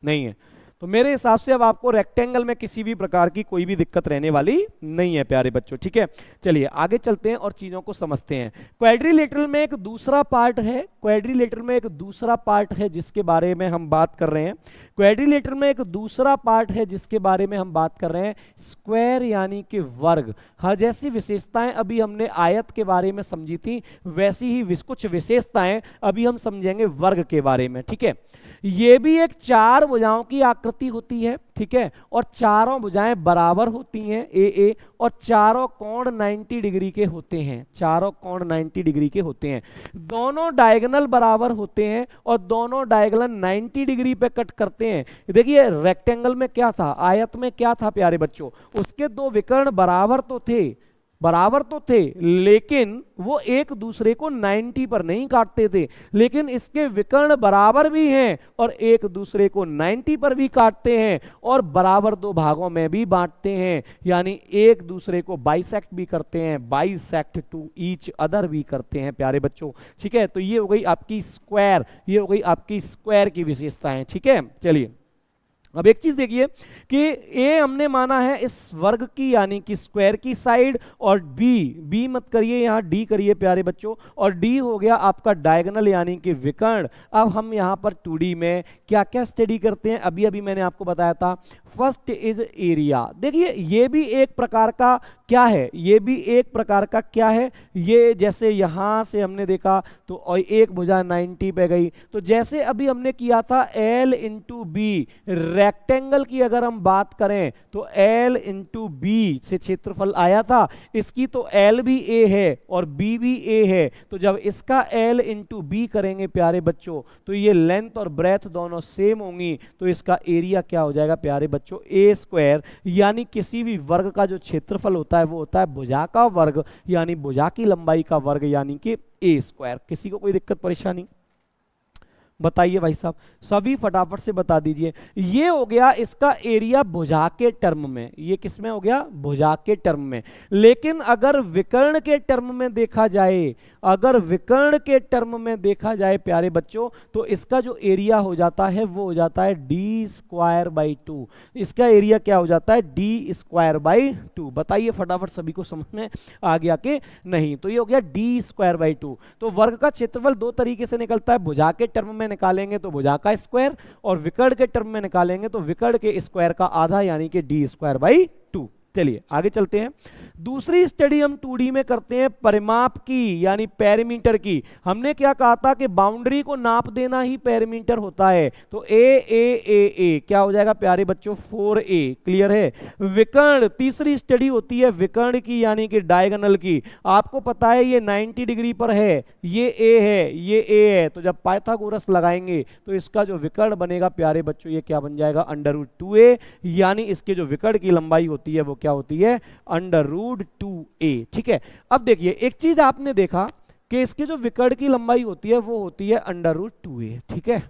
S1: नहीं है तो मेरे हिसाब से अब आपको रेक्टेंगल में किसी भी प्रकार की कोई भी दिक्कत रहने वाली नहीं है प्यारे बच्चों, ठीक है। चलिए आगे चलते हैं और चीजों को समझते हैं। क्वाड्रिलेटरल में एक दूसरा पार्ट है, क्वाड्रिलेटरल में एक दूसरा पार्ट है जिसके बारे में हम बात कर रहे हैं। क्वाड्रिलेटरल में एक दूसरा पार्ट है जिसके बारे में हम बात कर रहे हैं, स्क्वायर यानी कि वर्ग। हाँ, जैसी विशेषताएं अभी हमने आयत के बारे में समझी थी वैसी ही कुछ विशेषताएं अभी हम समझेंगे वर्ग के बारे में, ठीक है। ये भी एक चार भुजाओं की आकृति होती है, ठीक है, और चारों भुजाएं बराबर होती हैं ए, और चारों कोण 90 डिग्री के होते हैं, चारों कोण 90 डिग्री के होते हैं। दोनों डायगोनल बराबर होते हैं और दोनों डायगोनल 90 डिग्री पे कट करते हैं। देखिए रेक्टेंगल में क्या था, आयत में क्या था प्यारे बच्चों, उसके दो विकर्ण बराबर तो थे लेकिन वो एक दूसरे को 90 पर नहीं काटते थे, लेकिन इसके विकर्ण बराबर भी हैं और एक दूसरे को 90 पर भी काटते हैं और बराबर दो भागों में भी बांटते हैं, यानी एक दूसरे को बाइसेक्ट भी करते हैं, बाइसेक्ट टू ईच अदर भी करते हैं प्यारे बच्चों, ठीक है। तो ये हो गई आपकी स्क्वायर, ये हो गई आपकी स्क्वायर की विशेषताएं, ठीक है। चलिए अब एक चीज देखिए कि ए हमने माना है इस वर्ग की यानी कि स्क्वायर की साइड, और बी मत करिए यहाँ डी करिए प्यारे बच्चों, और डी हो गया आपका डायगोनल यानी कि विकर्ण। अब हम यहाँ पर 2D में क्या क्या स्टडी करते हैं अभी अभी मैंने आपको बताया था। First is area. देखिए ये भी एक प्रकार का क्या है, ये भी एक प्रकार का क्या है, ये जैसे यहां से हमने देखा तो और एक भुजा 90 पे गई, तो जैसे अभी हमने किया था L इंटू बी, रेक्टेंगल की अगर हम बात करें तो L इंटू बी से क्षेत्रफल आया था, इसकी तो L भी A है और B भी A है, तो जब इसका L इंटू बी करेंगे प्यारे बच्चों तो ये लेंथ और ब्रेथ दोनों सेम होंगी, तो इसका एरिया क्या हो जाएगा प्यारे बच्चों, ए स्क्वायर। यानी किसी भी वर्ग का जो क्षेत्रफल होता है वो होता है भुजा का वर्ग, यानी भुजा की लंबाई का वर्ग, यानी कि ए स्क्वायर। किसी को कोई दिक्कत परेशानी बताइए भाई साहब, सभी फटाफट से बता दीजिए। ये हो गया इसका एरिया भुजा के टर्म में, ये किस में हो गया, भुजा के टर्म में। लेकिन अगर विकर्ण के टर्म में देखा जाए, अगर विकर्ण के टर्म में देखा जाए प्यारे बच्चों, तो इसका जो एरिया हो जाता है वो हो जाता है डी स्क्वायर बाई 2। इसका एरिया क्या हो जाता है, डी स्क्वायर बाई 2। बताइए फटाफट सभी को समझ में आ गया कि नहीं। तो ये हो गया डी स्क्वायर बाई 2। तो वर्ग का क्षेत्रफल दो तरीके से निकलता है, भुजा के टर्म में निकालेंगे तो भुजा का स्क्वायर, और विकर्ण के टर्म में निकालेंगे तो विकर्ण के स्क्वायर का आधा यानी कि डी स्क्वायर बाई 2। चलिए आगे चलते हैं। दूसरी स्टडी हम 2D में करते हैं परिमाप की, यानी पेरीमीटर की। हमने क्या कहा था कि बाउंड्री को नाप देना ही पेरीमीटर होता है, तो ए क्या हो जाएगा प्यारे बच्चों, 4a। क्लियर है। विकर्ण, तीसरी स्टडी होती है विकर्ण की यानी कि डायगोनल की। आपको पता है ये 90 डिग्री पर है, ये a है, ये a है, तो जब पाइथागोरस लगाएंगे तो इसका जो विकर्ण बनेगा प्यारे बच्चों ये क्या बन जाएगा, अंडर रूट 2a, यानी इसके जो विकर्ण की लंबाई होती है वो क्या होती है, अंडर रूट 2a। ठीक है। अब देखिए एक चीज आपने देखा कि इसके जो विकर्ण की लंबाई होती है वो होती है अंडर रूट 2a। ठीक है।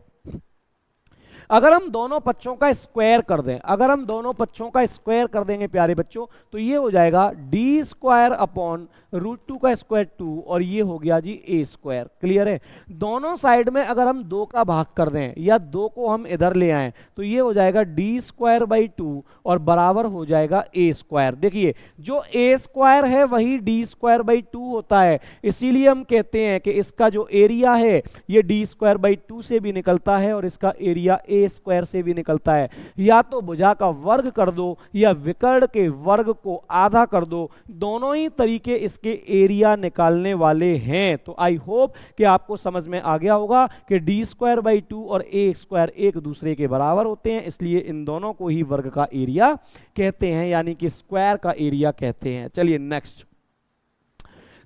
S1: अगर हम दोनों पक्षों का स्क्वायर कर दें, अगर हम दोनों पक्षों का स्क्वायर कर देंगे प्यारे बच्चों, तो ये हो जाएगा डी स्क्वायर अपॉन रूट 2 का स्क्वायर 2, और ये हो गया जी ए स्क्वायर। क्लियर है। दोनों साइड में अगर हम 2 का भाग कर दें या 2 को हम इधर ले आए तो ये हो जाएगा डी स्क्वायर बाई 2 और बराबर हो जाएगा ए स्क्वायर। देखिए जो ए स्क्वायर है वही डी स्क्वायर बाई 2 होता है, इसीलिए हम कहते हैं कि इसका जो एरिया है ये डी स्क्वायर बाई 2 से भी निकलता है और इसका एरिया ए स्क्वायर से भी निकलता है। या तो भुजा का वर्ग कर दो या विकर्ण के वर्ग को आधा कर दो, दोनों ही तरीके इसके एरिया निकालने वाले हैं। तो आई होप कि आपको समझ में आ गया होगा कि डी स्क्वायर बाई 2 और ए स्क्वायर एक दूसरे के बराबर होते हैं, इसलिए इन दोनों को ही वर्ग का एरिया कहते हैं, यानी कि स्क्वायर का एरिया कहते हैं। चलिए नेक्स्ट,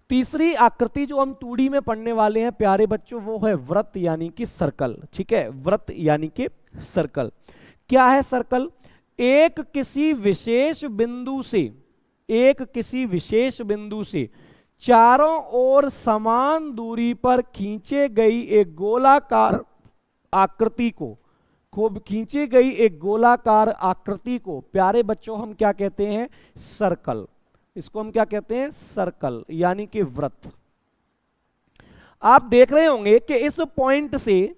S1: तीसरी आकृति जो हम 2D में पढ़ने वाले हैं प्यारे बच्चों वो है वृत्त यानी कि सर्कल। ठीक है। वृत्त यानी कि सर्कल क्या है, सर्कल एक किसी विशेष बिंदु से एक किसी विशेष बिंदु से चारों ओर समान दूरी पर खींचे गई एक गोलाकार आकृति को, खूब खींची गई एक गोलाकार आकृति को प्यारे बच्चों हम क्या कहते हैं? सर्कल। इसको हम क्या कहते हैं? सर्कल, यानी कि वृत्त। आप देख रहे होंगे कि इस पॉइंट से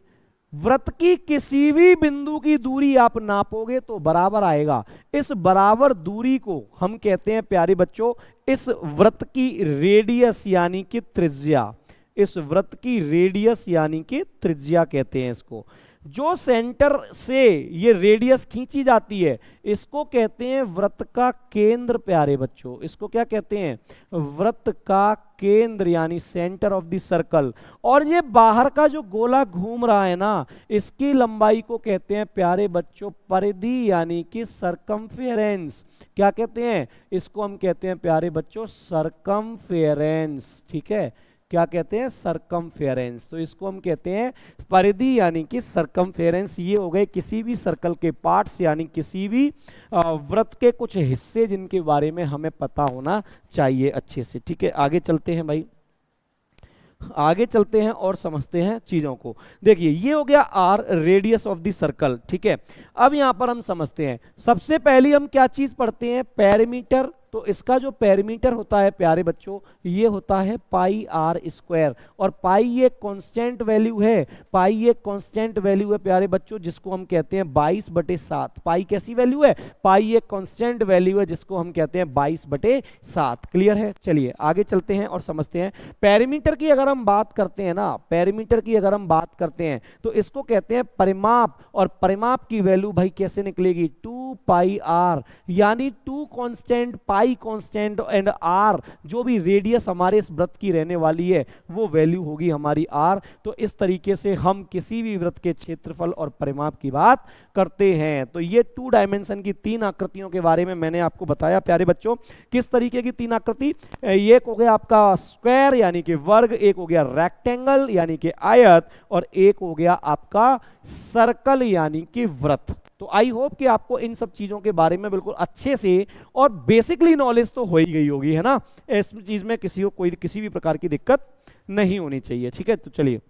S1: वृत्त की किसी भी बिंदु की दूरी आप नापोगे तो बराबर आएगा। इस बराबर दूरी को हम कहते हैं प्यारे बच्चों, इस वृत्त की रेडियस यानी कि त्रिज्या। इस वृत्त की रेडियस यानी कि त्रिज्या कहते हैं इसको। जो सेंटर से ये रेडियस खींची जाती है इसको कहते हैं वृत्त का केंद्र प्यारे बच्चों। इसको क्या कहते हैं? वृत्त का केंद्र यानी सेंटर ऑफ द सर्कल। और ये बाहर का जो गोला घूम रहा है ना, इसकी लंबाई को कहते हैं प्यारे बच्चों परिधि यानी कि सरकमफेरेंस। क्या कहते हैं? इसको हम कहते हैं प्यारे बच्चों सरकमफेरेंस। ठीक है, क्या कहते हैं? सरकमफेरेंस। तो इसको हम कहते हैं परिधि यानी कि सरकमफेरेंस। ये हो गए किसी भी सर्कल के पार्ट्स यानी किसी भी वृत्त के कुछ हिस्से जिनके बारे में हमें पता होना चाहिए अच्छे से। ठीक है, आगे चलते हैं भाई, आगे चलते हैं और समझते हैं चीजों को। देखिए ये हो गया R, radius of the circle. ठीक है, अब यहां पर हम समझते हैं। सबसे पहले हम क्या चीज पढ़ते हैं? पेरीमीटर। तो इसका जो पेरीमीटर होता है प्यारे बच्चों ये होता है पाई आर स्क्वायर। और पाई ये कांस्टेंट वैल्यू है, पाई ये कांस्टेंट वैल्यू है प्यारे बच्चों जिसको हम कहते हैं 22/7। पाई कैसी वैल्यू है? पाई एक कांस्टेंट वैल्यू है जिसको हम कहते हैं 22/7। क्लियर है? चलिए आगे चलते हैं और समझते हैं। पेरीमीटर की अगर हम बात करते हैं ना, पेरीमीटर की अगर हम बात करते हैं तो इसको कहते हैं परिमाप। और परिमाप की वैल्यू भाई कैसे निकलेगी? 2 पाई आर, यानी 2 constant, pi constant and R, जो भी रेडियस हमारे इस वृत्त की रहने वाली है वो वैल्यू होगी हमारी आर। तो इस तरीके से हम किसी भी वृत्त के क्षेत्रफल और परिमाप की बात करते हैं। तो ये 2 डायमेंशन की 3 आकृतियों के बारे में मैंने आपको बताया प्यारे बच्चों। किस तरीके की 3 आकृति? एक हो गया आपका स्क्वायर यानी कि वर्ग, एक हो गया रेक्टेंगल यानी कि आयत, और एक हो गया आपका सर्कल यानी कि वृत्त। तो आई होप कि आपको इन सब चीजों के बारे में बिल्कुल अच्छे से और बेसिकली नॉलेज तो हो ही गई होगी, है ना। इस चीज में किसी को कोई किसी भी प्रकार की दिक्कत नहीं होनी चाहिए। ठीक है, तो चलिए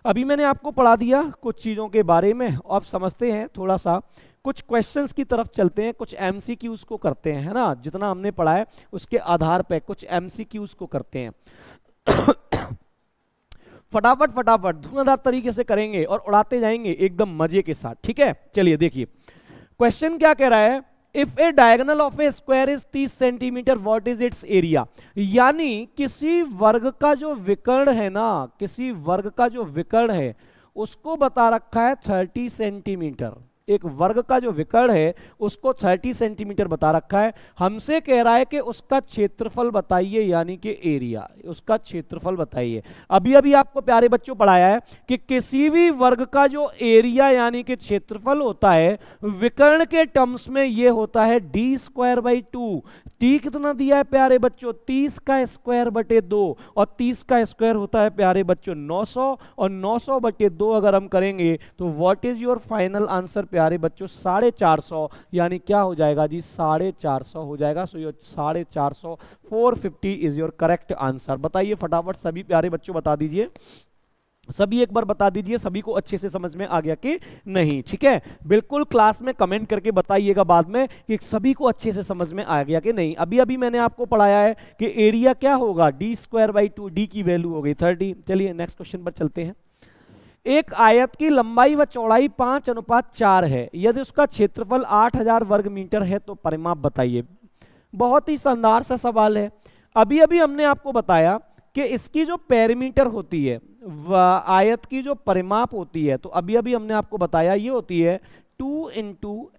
S1: अभी मैंने आपको पढ़ा दिया कुछ चीजों के बारे में। अब समझते हैं थोड़ा सा, कुछ क्वेश्चंस की तरफ चलते हैं, कुछ एमसीक्यूज को करते हैं, है ना। जितना हमने पढ़ा है उसके आधार पर कुछ एमसीक्यूज को करते हैं। फटाफट फटाफट धुआंधार तरीके से करेंगे और उड़ाते जाएंगे एकदम मजे के साथ। ठीक है, चलिए देखिए क्वेश्चन क्या कह रहा है। If A diagonal of A square is 30 centimetre what is it's area. यानी किसी वर्ग का जो विकर्ण है ना, किसी वर्ग का जो विकर्ण है उसको बता रखा है 30 सेंटीमीटर। एक वर्ग का जो विकर्ण है उसको 30 सेंटीमीटर बता रखा है। हमसे कह रहा है कि उसका क्षेत्रफल बताइए यानी कि एरिया, उसका क्षेत्रफल बताइए। अभी अभी आपको प्यारे बच्चों पढ़ाया है कि किसी भी वर्ग का जो एरिया यानी कि क्षेत्रफल होता है विकर्ण के टर्म्स में ये होता है d²/2। टी कितना दिया है प्यारे बच्चों? 30 का स्क्वायर बटे 2, और 30 का स्क्वायर होता है प्यारे बच्चों 900, और 900/2 अगर हम करेंगे तो what is your final answer प्यारे बच्चों? 450। यानी क्या हो जाएगा जी? 450 हो जाएगा। So your 450, 450 is your correct answer. बताइए फटाफट सभी प्यारे बच्चों, बता दीजिए सभी, एक बार बता दीजिए सभी को अच्छे से समझ में आ गया कि नहीं। ठीक है, बिल्कुल क्लास में कमेंट करके बताइएगा बाद में कि सभी को अच्छे से समझ में आ गया कि नहीं। अभी अभी मैंने आपको पढ़ाया है कि एरिया क्या होगा? d²/2। डी की वैल्यू हो गई 30। चलिए नेक्स्ट क्वेश्चन पर चलते हैं। एक आयत की लंबाई व चौड़ाई 5:4 है, यदि उसका क्षेत्रफल 8000 वर्ग मीटर है तो परिमाप बताइए। बहुत ही शानदार सा सवाल है। अभी अभी हमने आपको बताया कि इसकी जो पेरीमीटर होती है, आयत की जो परिमाप होती है, तो अभी अभी हमने आपको बताया ये होती है 2 ×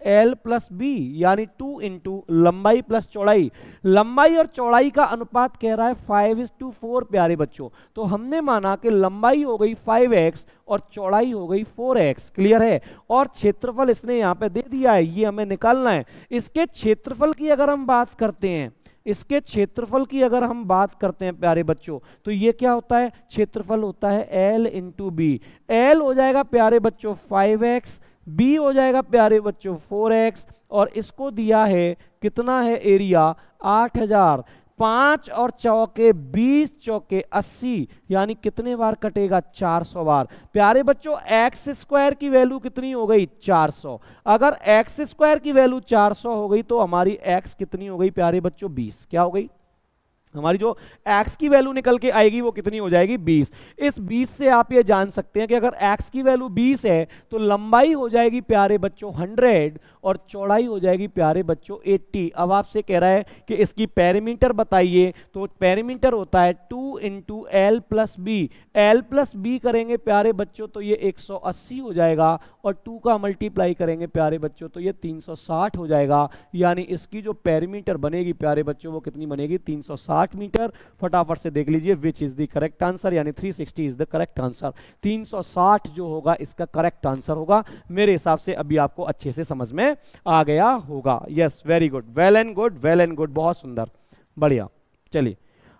S1: L + B, यानी 2 × लंबाई प्लस चौड़ाई। लंबाई और चौड़ाई का अनुपात कह रहा है 5:4 प्यारे बच्चों। तो हमने माना कि लंबाई हो गई 5x और चौड़ाई हो गई 4x। क्लियर है? और क्षेत्रफल इसने यहाँ पे दे दिया है, ये हमें निकालना है। इसके क्षेत्रफल की अगर हम बात करते हैं, इसके क्षेत्रफल की अगर हम बात करते हैं प्यारे बच्चों, तो ये क्या होता है? क्षेत्रफल होता है L × B। L हो जाएगा प्यारे बच्चों 5x, बी हो जाएगा प्यारे बच्चों 4x, और इसको दिया है कितना है एरिया 8000। 5 और चौके 20 चौके 80, यानी कितने बार कटेगा 400 बार। प्यारे बच्चों एक्स स्क्वायर की वैल्यू कितनी हो गई 400। अगर एक्स स्क्वायर की वैल्यू 400 हो गई तो हमारी एक्स कितनी हो गई प्यारे बच्चों 20। क्या हो गई हमारी जो x की वैल्यू निकल के आएगी वो कितनी हो जाएगी 20। इस 20 से आप ये जान सकते हैं कि अगर x की वैल्यू 20 है तो लंबाई हो जाएगी प्यारे बच्चों 100 और चौड़ाई हो जाएगी प्यारे बच्चों 80। अब आपसे कह रहा है कि इसकी पेरीमीटर बताइए, तो पेरीमीटर होता है 2 into L plus B. L plus B करेंगे प्यारे बच्चों तो ये 180 हो जाएगा, और 2 का मल्टीप्लाई करेंगे प्यारे बच्चों तो ये 360 हो जाएगा। यानी इसकी जो पेरीमीटर बनेगी प्यारे बच्चों वो कितनी बनेगी 360 मीटर। फटाफट से देख लीजिए which is the correct answer, यानी 360 इज द करेक्ट आंसर। 360 जो होगा इसका करेक्ट आंसर होगा। मेरे हिसाब से अभी आपको अच्छे से समझ में आ गया होगा। Yes very good, well and good, well and good, बहुत सुंदर, बढ़िया। चलिए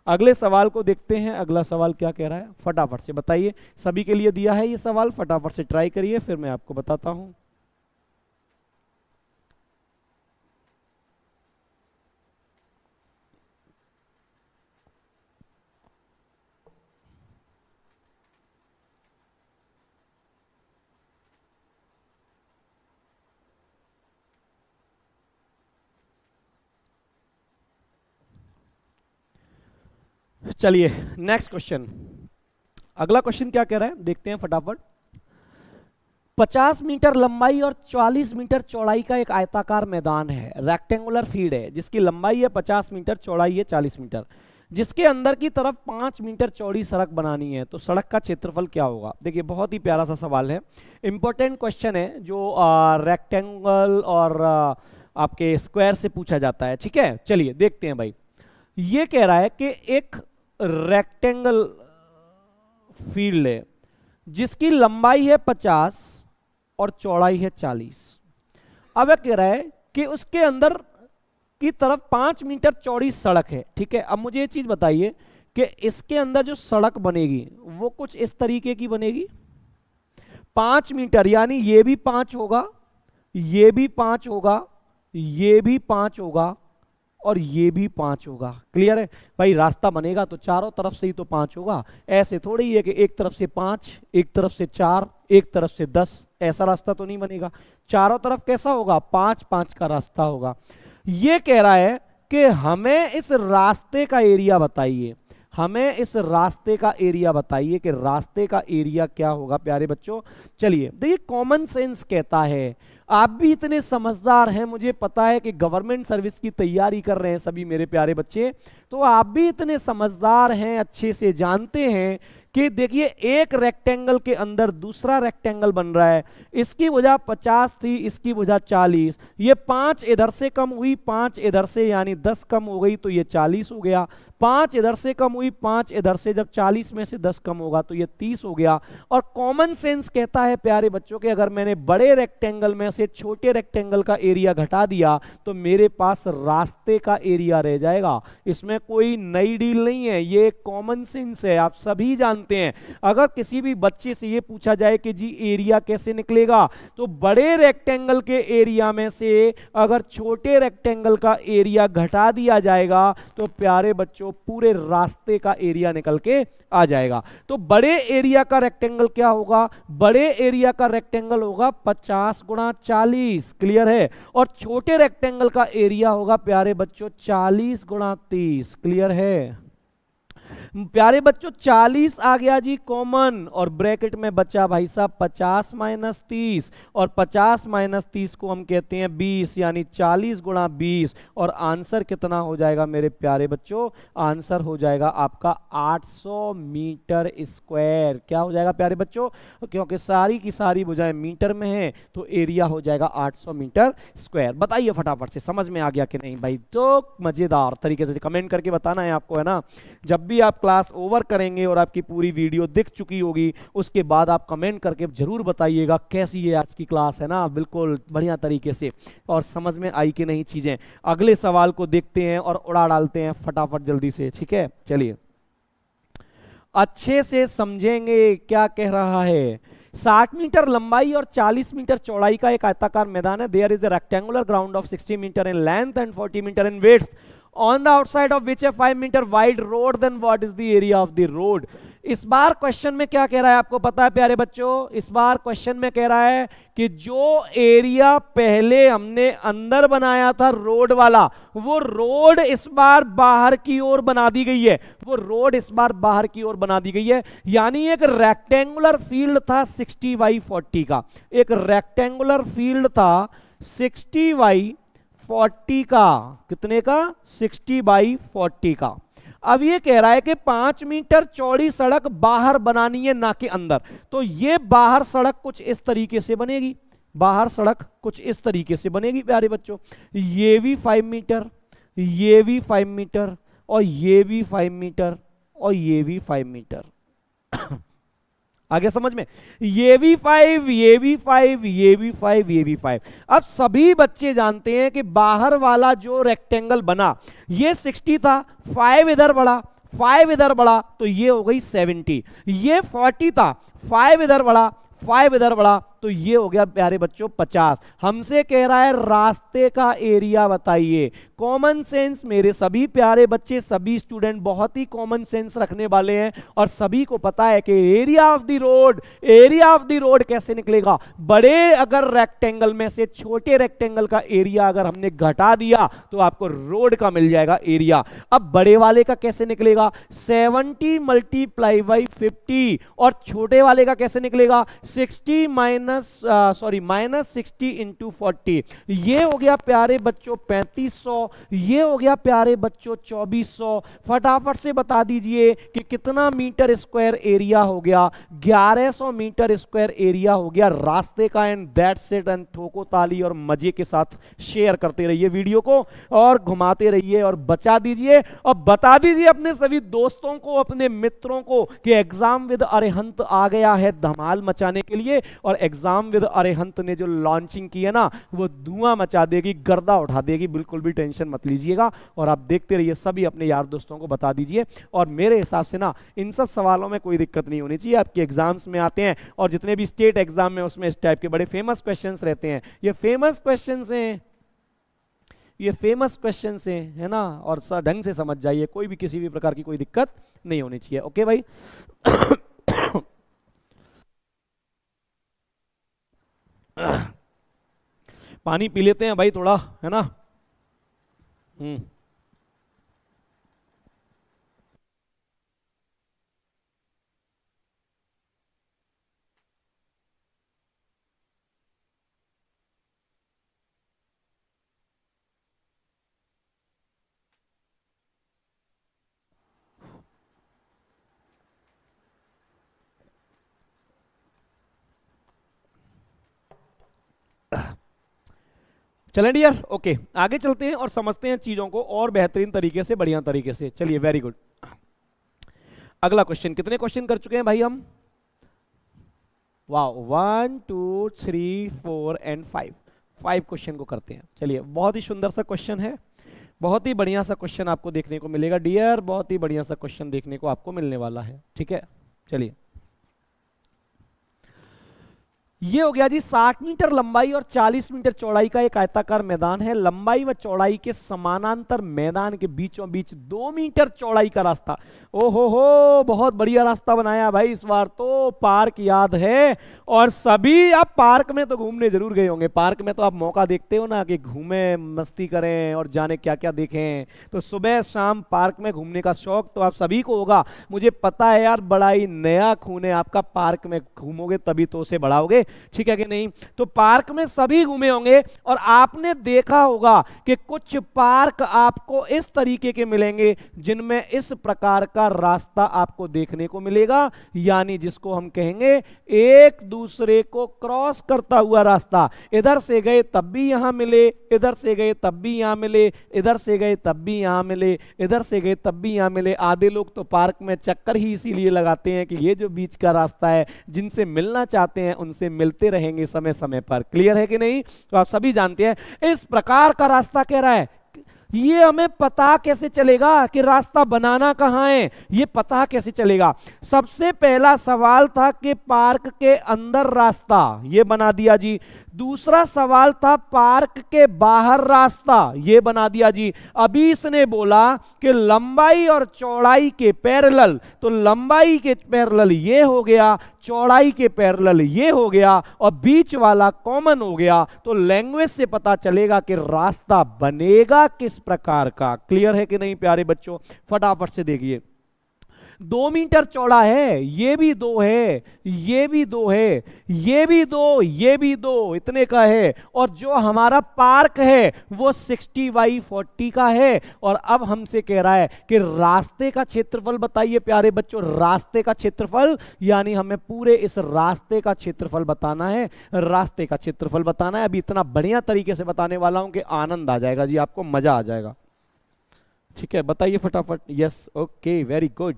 S1: अगले सवाल को देखते हैं। अगला सवाल क्या कह रहा है फटाफट से बताइए। सभी के लिए दिया है ये सवाल, फटाफट से ट्राई करिए फिर मैं आपको बताता हूं। चलिए नेक्स्ट क्वेश्चन। अगला क्वेश्चन क्या कह रहा है देखते हैं फटाफट। 50 मीटर लंबाई और 40 मीटर चौड़ाई का एक आयताकार मैदान है, रेक्टेंगुलर फील्ड है, जिसकी लंबाई है 50 मीटर, चौड़ाई है 40 मीटर, जिसके अंदर की तरफ 5 मीटर चौड़ी सड़क बनानी है, तो सड़क का क्षेत्रफल क्या होगा। देखिए बहुत ही प्यारा सा सवाल है, इंपॉर्टेंट क्वेश्चन है जो रेक्टेंगल और आपके स्क्वायर से पूछा जाता है। ठीक है चलिए देखते हैं भाई। ये कह रहा है कि एक रेक्टेंगल फील्ड है जिसकी लंबाई है 50 और चौड़ाई है 40। अब कह रहा है कि उसके अंदर की तरफ 5 मीटर चौड़ी सड़क है। ठीक है, अब मुझे ये चीज बताइए कि इसके अंदर जो सड़क बनेगी वो कुछ इस तरीके की बनेगी। 5 मीटर यानी ये भी 5 होगा, ये भी 5 होगा, ये भी 5 होगा और ये भी 5 होगा। क्लियर है भाई, रास्ता बनेगा तो चारों तरफ से ही तो 5 होगा। ऐसे थोड़ी ही है कि एक तरफ से 5, एक तरफ से 4, एक तरफ से 10, ऐसा रास्ता तो नहीं बनेगा। चारों तरफ कैसा होगा 5 5 का रास्ता होगा। ये कह रहा है कि हमें इस रास्ते का एरिया बताइए, हमें इस रास्ते का एरिया बताइए कि रास्ते का एरिया क्या होगा प्यारे बच्चों। चलिए देखिए कॉमन सेंस कहता है, आप भी इतने समझदार हैं, मुझे पता है कि गवर्नमेंट सर्विस की तैयारी कर रहे हैं सभी मेरे प्यारे बच्चे, तो आप भी इतने समझदार हैं, अच्छे से जानते हैं कि देखिए एक रेक्टेंगल के अंदर दूसरा रेक्टेंगल बन रहा है, इसकी भुजा 50 थी, इसकी भुजा 40, ये 5 इधर से कम हुई, 5 इधर से यानी 10 कम हो गई तो ये 40 हो गया, 5 इधर से कम हुई, 5 इधर से, जब 40 में से 10 कम होगा तो ये 30 हो गया। और कॉमन सेंस कहता है प्यारे बच्चों कि अगर मैंने बड़े रेक्टेंगल में से छोटे रेक्टेंगल का एरिया घटा दिया तो मेरे पास रास्ते का एरिया रह जाएगा। इसमें कोई नई डील नहीं है, ये कॉमन सेंस है, आप सभी जानते हैं। अगर किसी भी बच्चे से ये पूछा जाए कि जी एरिया कैसे निकलेगा, तो बड़े रेक्टेंगल के एरिया में से अगर छोटे रेक्टेंगल का एरिया घटा दिया जाएगा तो प्यारे बच्चों पूरे रास्ते का एरिया निकल के आ जाएगा। तो बड़े एरिया का रेक्टेंगल क्या होगा, बड़े एरिया का रेक्टेंगल होगा 50 गुणा 40। क्लियर है, और छोटे रेक्टेंगल का एरिया होगा प्यारे बच्चों 40 गुणा 30। क्लियर है प्यारे बच्चों, 40 आ गया जी कॉमन, और ब्रैकेट में बचा भाई साहब 50 माइनस 30, और 50 माइनस 30 को हम कहते हैं 20, यानी 40 गुणा 20, और आंसर कितना हो जाएगा मेरे प्यारे बच्चों, आंसर हो जाएगा आपका 800 मीटर स्क्वायर। क्या हो जाएगा प्यारे बच्चों, क्योंकि सारी की सारी भुजाएं मीटर में है तो एरिया हो जाएगा 800 मीटर स्क्वायर। बताइए फटाफट से समझ में आ गया कि नहीं भाई, तो मजेदार तरीके से कमेंट करके बताना है आपको, है ना। जब भी आप क्लास ओवर करेंगे और आपकी पूरी वीडियो दिख चुकी होगी उसके बाद आप कमेंट करके जरूर बताइएगा कैसी है आज की क्लास, है ना, बिल्कुल बढ़िया तरीके से, और समझ में आई कि नहीं चीजें। अगले सवाल को देखते हैं और उड़ा डालते हैं फटाफट जल्दी से। ठीक है चलिए अच्छे से समझेंगे क्या कह रहा है 60 मीटर लंबाई और 40 मीटर चौड़ाई का एक आयताकार मैदान है। There is a rectangular ground of 60 metre in length and 40 metre in width on the outside of which a 5 metre wide road, then what is the area of the road. इस बार question में क्या कह रहा है आपको पता है प्यारे बच्चों? इस बार क्वेश्चन में कह रहा है कि जो एरिया पहले हमने अंदर बनाया था रोड वाला, वो रोड इस बार बाहर की ओर बना दी गई है। वो रोड इस बार बाहर की ओर बना दी गई है। यानी एक रेक्टेंगुलर फील्ड था 60 बाई 40 का, एक रेक्टेंगुलर फील्ड था 60 बाई 40 का। कितने का? 60 बाई 40 का। अब ये कह रहा है कि 5 मीटर चौड़ी सड़क बाहर बनानी है, ना कि अंदर। तो ये बाहर सड़क कुछ इस तरीके से बनेगी, बाहर सड़क कुछ इस तरीके से बनेगी प्यारे बच्चों। ये भी 5 मीटर, ये भी 5 मीटर, और ये भी 5 मीटर, और ये भी 5 मीटर। आगे समझ में? ये भी 5, ये भी 5, ये भी 5, ये भी 5। अब सभी बच्चे जानते हैं कि बाहर वाला जो रेक्टेंगल बना, ये 60 था, 5 इधर बढ़ा, 5 इधर बढ़ा, तो ये हो गई 70। ये 40 था, 5 इधर बढ़ा, 5 इधर बढ़ा, तो ये हो गया प्यारे बच्चों 50। हमसे कह रहा है रास्ते का एरिया बताइए। कॉमन सेंस मेरे सभी प्यारे बच्चे, सभी स्टूडेंट बहुत ही कॉमन सेंस रखने वाले हैं और सभी को पता है कि area of the road, area of the road कैसे निकलेगा? बड़े अगर रेक्टेंगल में से छोटे रेक्टेंगल का एरिया अगर हमने घटा दिया तो आपको रोड का मिल जाएगा एरिया। अब बड़े वाले का कैसे निकलेगा? 70 मल्टीप्लाई बाई 50। और छोटे वाले का कैसे निकलेगा? 60 माइनस 60 इंटू 40। ये हो गया प्यारे बच्चों 3500, ये हो गया प्यारे बच्चों 2400। फटाफट से बता दीजिए कि कितना मीटर स्क्वायर एरिया हो गया? 1100 मीटर स्क्वायर एरिया हो गया रास्ते का। And that's it. एंड ठोको ताली और मजे के साथ शेयर करते रहिए वीडियो को और घुमाते रहिए और बचा दीजिए और बता दीजिए अपने सभी दोस्तों को, अपने मित्रों को कि एग्जाम विद अरिहंत आ गया है धमाल मचाने के लिए। और एग्जाम विद अरिहंत ने जो लॉन्चिंग की है ना, वो धुआं मचा देगी, गर्दा उठा देगी। बिल्कुल भी टेंशन मत लीजिएगा और आप देखते रहिए, सभी अपने यार दोस्तों को बता दीजिए। और मेरे हिसाब से ना इन सब सवालों में कोई दिक्कत नहीं होनी चाहिए। आपके एग्जाम्स में आते हैं और जितने भी स्टेट एग्जाम में उसमें इस टाइप के बड़े फेमस क्वेश्चंस रहते हैं। ये फेमस क्वेश्चंस हैं, ये फेमस क्वेश्चंस हैं, है ना। और ढंग से समझ जाइए, कोई भी किसी भी प्रकार की कोई दिक्कत नहीं होनी चाहिए। ओके भाई। पानी पी लेते हैं भाई थोड़ा, है ना। चलें डियर, ओके आगे चलते हैं और समझते हैं चीजों को और बेहतरीन तरीके से, बढ़िया तरीके से। चलिए वेरी गुड। अगला क्वेश्चन, कितने क्वेश्चन कर चुके हैं भाई हम? वाह, 1 2 3 4 एंड 5 क्वेश्चन को करते हैं। चलिए, बहुत ही सुंदर सा क्वेश्चन है, बहुत ही बढ़िया सा क्वेश्चन आपको देखने को मिलेगा डियर, बहुत ही बढ़िया सा क्वेश्चन देखने को आपको मिलने वाला है। ठीक है, चलिए। ये हो गया जी 60 मीटर लंबाई और 40 मीटर चौड़ाई का एक आयताकार मैदान है। लंबाई व चौड़ाई के समानांतर मैदान के बीचों बीच 2 मीटर चौड़ाई का रास्ता। ओहो हो, बहुत बढ़िया रास्ता बनाया भाई इस बार तो। पार्क याद है और सभी आप पार्क में तो घूमने जरूर गए होंगे। पार्क में तो आप मौका देखते हो ना कि घूमें, मस्ती करें और जाने क्या क्या देखें। तो सुबह शाम पार्क में घूमने का शौक तो आप सभी को होगा, मुझे पता है यार। बड़ा ही नया खून है आपका, पार्क में घूमोगे तभी तो उसे बढ़ाओगे। ठीक है कि नहीं? तो पार्क में सभी घूमे होंगे और आपने देखा होगा कि कुछ पार्क आपको इस तरीके के मिलेंगे जिनमें इस प्रकार का रास्ता आपको देखने को मिलेगा, यानी जिसको हम कहेंगे एक दूसरे को क्रॉस करता हुआ रास्ता। इधर से गए तब भी यहां मिले, इधर से गए तब भी यहां मिले, इधर से गए तब भी यहां मिले, इधर से गए तब भी यहां मिले। आधे लोग तो पार्क में चक्कर ही इसीलिए लगाते हैं कि ये जो बीच का रास्ता है, जिनसे मिलना चाहते हैं उनसे मिलते रहेंगे समय समय पर। क्लियर है कि नहीं? तो आप सभी जानते हैं इस प्रकार का रास्ता कह रहा है ये हमें पता कैसे चलेगा कि रास्ता बनाना कहाँ है, ये पता कैसे चलेगा? सबसे पहला सवाल था कि पार्क के अंदर रास्ता, ये बना दिया जी। दूसरा सवाल था पार्क के बाहर रास्ता, ये बना दिया जी। अभी इसने बोला कि लंबाई और चौड़ाई के पैरेलल, तो लंबाई के पैरेलल ये हो गया, चौड़ाई के पैरेलल ये हो गया, और बीच वाला कॉमन हो गया। तो लैंग्वेज से पता चलेगा कि रास्ता बनेगा किस प्रकार का। क्लियर है कि नहीं प्यारे बच्चों? फटाफट से देखिए, 2 मीटर चौड़ा है, ये भी 2 है, ये भी 2 है, ये भी 2, ये भी 2, इतने का है। और जो हमारा पार्क है वो 60/40 का है। और अब हमसे कह रहा है कि रास्ते का क्षेत्रफल बताइए प्यारे बच्चों, रास्ते का क्षेत्रफल, यानी हमें पूरे इस रास्ते का क्षेत्रफल बताना है, रास्ते का क्षेत्रफल बताना है। अभी इतना बढ़िया तरीके से बताने वाला हूं कि आनंद आ जाएगा जी, आपको मजा आ जाएगा। ठीक है, बताइए फटाफट। Yes, okay, very good.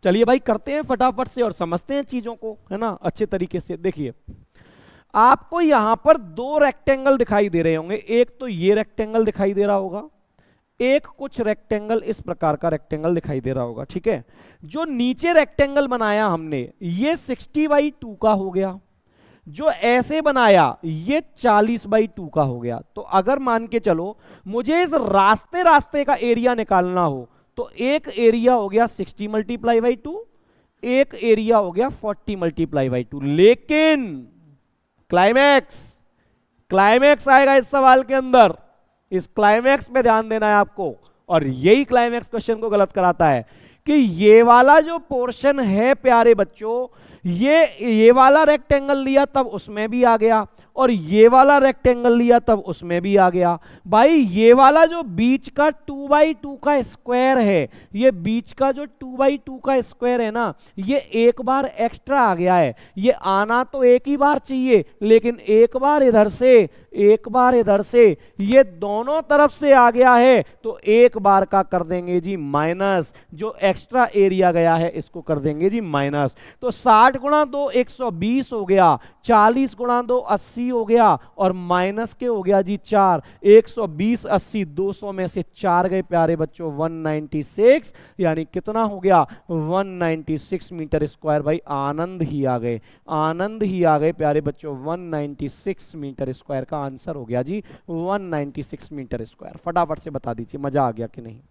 S1: चलिए भाई करते हैं फटाफट से और समझते हैं चीजों को, है ना, अच्छे तरीके से। देखिए, आपको यहां पर 2 रेक्टेंगल दिखाई दे रहे होंगे। एक तो ये रेक्टेंगल दिखाई दे रहा होगा, एक कुछ रेक्टेंगल इस प्रकार का रेक्टेंगल दिखाई दे रहा होगा। ठीक है, जो नीचे रेक्टेंगल बनाया हमने ये 60/2 का हो गया, जो ऐसे बनाया ये 40/2 का हो गया। तो अगर मान के चलो मुझे इस रास्ते का एरिया निकालना हो, तो एक एरिया हो गया 60 × 2, एक एरिया हो गया 40 × 2। लेकिन क्लाइमैक्स आएगा इस सवाल के अंदर, इस क्लाइमैक्स पे ध्यान देना है आपको। और यही क्लाइमैक्स क्वेश्चन को गलत कराता है कि ये वाला जो पोर्शन है प्यारे बच्चों, ये वाला रेक्टेंगल लिया तब उसमें भी आ गया, और ये वाला रेक्टेंगल लिया तब उसमें भी आ गया। भाई ये वाला जो बीच का 2/2 का स्क्वायर है, ये बीच का जो 2/2 का स्क्वायर है ना, ये एक बार एक्स्ट्रा आ गया है। ये आना तो एक ही बार चाहिए, लेकिन एक बार इधर से एक बार इधर से, ये दोनों तरफ से आ गया है, तो एक बार का कर देंगे जी माइनस। जो एक्स्ट्रा एरिया गया है इसको कर देंगे जी माइनस। तो 60 × 2 120 हो गया, 40 × 2 80 हो गया, और माइनस के हो गया जी 4। 120 80 200 में से 4 गए प्यारे बच्चों, 196, यानी कितना हो गया 196 मीटर स्क्वायर। भाई आनंद ही आ गए, आनंद ही आ गए प्यारे बच्चों। 196 मीटर स्क्वायर का आंसर हो गया जी 196 मीटर स्क्वायर। फटाफट से बता दीजिए मजा आ गया कि नहीं?